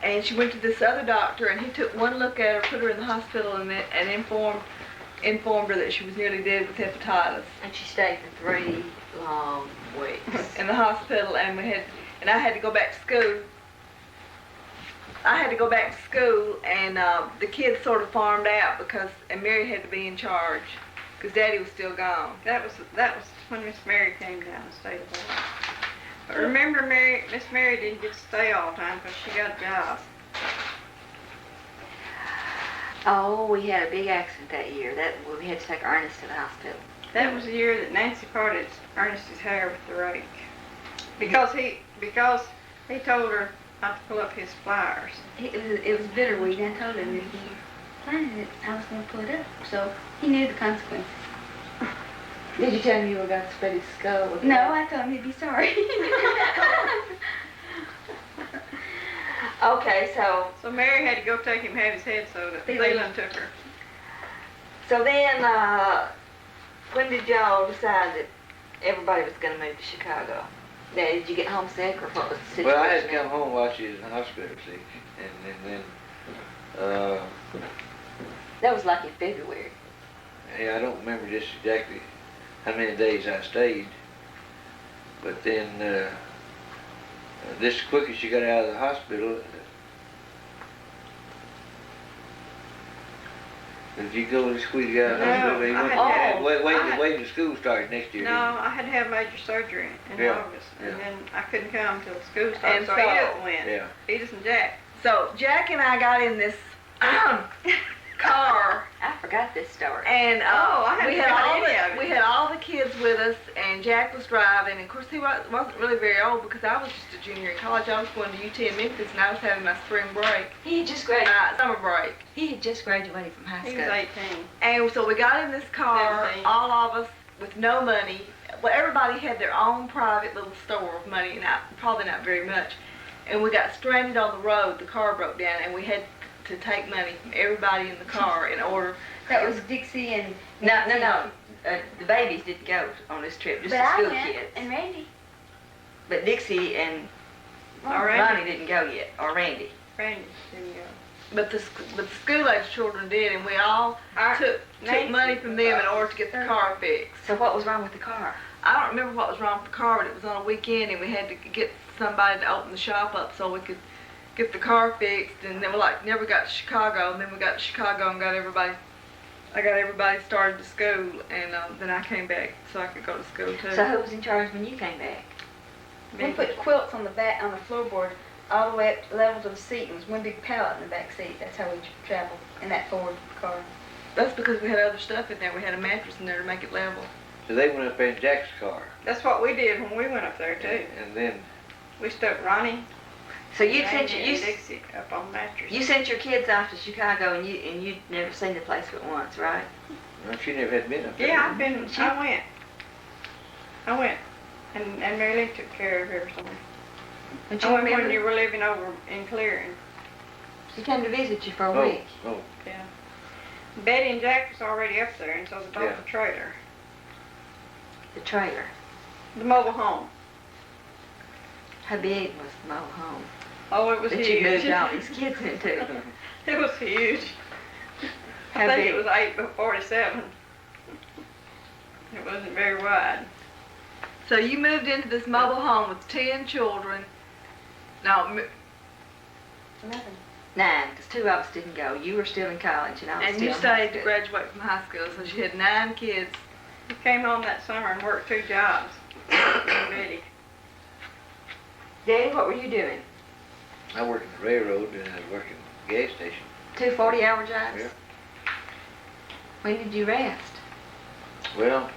and she went to this other doctor, and he took one look at her, put her in the hospital, and informed her that she was nearly dead with hepatitis And she stayed for 3 long weeks. in the hospital, and I had to go back to school. And the kids sort of farmed out and Mary had to be in charge because Daddy was still gone. That was when Miss Mary came down and stayed with us. But remember, Miss Mary didn't get to stay all the time because she got a job. Oh, we had a big accident that year. We had to take Ernest to the hospital. That was the year that Nancy parted Ernest's hair with the rake because he told her not to pull up his flowers. It was bitterweed. I told him that he planted it, I was going to pull it up. So he knew the consequences. Did you tell him you were going to spread his skull with No, that? I told him he'd be sorry. Okay, so Mary had to go take him have his head sewed up. Leland took her. then when did y'all decide that everybody was going to move to Chicago? Now, did you get homesick or what was the situation? Well, I had to come home while she was in the hospital, see, and then, That was like in February. yeah, I don't remember just exactly how many days I stayed, but then, this quick as she got out of the hospital, did you go to school you got out of the No, hospital? You I went- had to- wait till school started next year. No, I had to have major surgery in Yeah, August, and yeah. then I couldn't come until school started. And So so- Edith went. Yeah. Edith and Jack. So Jack and I got in this car, I forgot this story. and Oh, I hadn't forgotten any of it. we had all the kids with us, and Jack was driving. And of course, he wasn't really very old because I was just a junior in college. I was going to UT in Memphis, and I was having my spring break, He had just graduated. summer break. He had just graduated from high He school. was 18. And so we got in this car, 17. all of us with no money. Well, everybody had their own private little store of money, probably not very much. And we got stranded on the road. The car broke down, and we had to take money from everybody in the car in order. That was Dixie and No. The babies didn't go on this trip, just But the I school went, kids. and Randy. But Dixie and Or Ronnie didn't go yet, or Randy. Randy didn't go. But the school age children did, and we all took Nancy money from them in order to get the car fixed. So what was wrong with the car? I don't remember what was wrong with the car, but it was on a weekend, and we had to get somebody to open the shop up so we could get the car fixed. And then we never got to Chicago, and then we got to Chicago and I got everybody started to school, and then I came back so I could go to school too. So who was in charge when you came back? We put quilts on the back, on the floorboard, all the way up level to the seat. It was one big pallet in the back seat. That's how we traveled in that Ford car. That's because we had other stuff in there. We had a mattress in there to make it level. So they went up in Jack's car. That's what we did when we went up there too. And then, We stuck Ronnie So you and sent your, Dixie up on the mattress. you sent your kids off to Chicago, and you'd never seen the place but once, right? well, she never had been up there. Yeah, I went. And Mary Lee took care of everything. Don't I you went when remember? you were living over in Clearing. She came to visit you for a Oh, week. oh, Yeah. Betty and Jack was already up there, and so they bought Yeah. the trailer. The trailer. The mobile home. How big was the mobile home Oh, it was that huge. you moved all these kids into? It was huge. How I think big? it was 8x47. It wasn't very wide. So you moved into this mobile home with 10 children. Now, Nothing. 9, because 2 of us didn't go. You were still in college, and I was and still you in high stayed to school. graduate from high school, so you had 9 kids. He came home that summer and worked 2 jobs. Betty. Daddy, what were you doing? I worked in the railroad and I worked in the gas station. 2 40-hour jobs? Yeah. When did you rest? Well,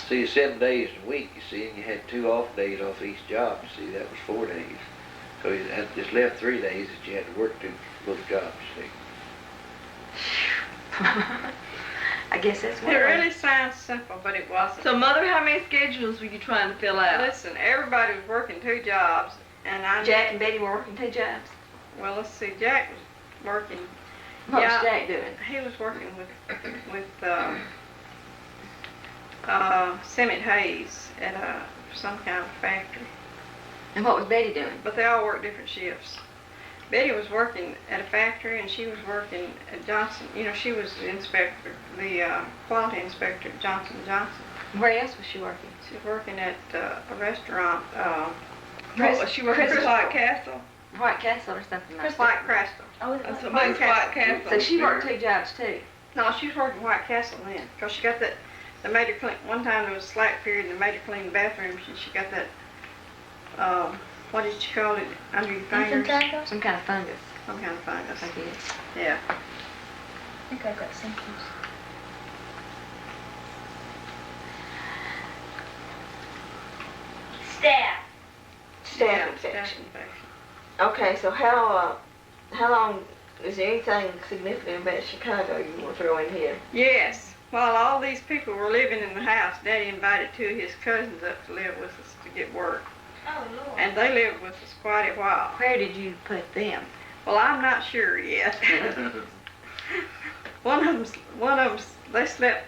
see, 7 days a week, you see, and you had 2 off days off each job. You see, that was 4 days. So you had just left 3 days that you had to work to both jobs, you see. I guess that's It what really sounds simple, but it wasn't. So, Mother, how many schedules were you trying to fill out? Listen, everybody was working 2 jobs, and I Jack and Betty were working 2 jobs. well, let's see, Jack was working. What Yeah. was Jack doing? He was working with Cement Hayes at some kind of factory, And what was Betty doing? but they all worked different shifts. Betty was working at a factory, and she was working at Johnson. You know, she was the inspector, the quality inspector at Johnson & Johnson. Where else was she working? She was working at a restaurant, What, was she working at White Castle? White Castle or something like White that. Crystal. Oh, it's That's like what makes White Castle. So she worked 2 jobs too. No, she was working White Castle then, because she got that, they made her clean, one time there was a slack period, and they made her clean the bathrooms, and she got that, what did you call it, under your fingers? infantile? Some kind of fungus, Some kind of fungus. I guess. Yeah. I think I've got symptoms. Staph. Yeah, Staph infection. staph infection. Okay, so how long, is there anything significant about Chicago you want to throw in here? Yes. While all these people were living in the house, Daddy invited 2 of his cousins up to live with us to get work. Oh, Lord. And they lived with us quite a while. Where did you put them? Well, I'm not sure yet. One of them, they slept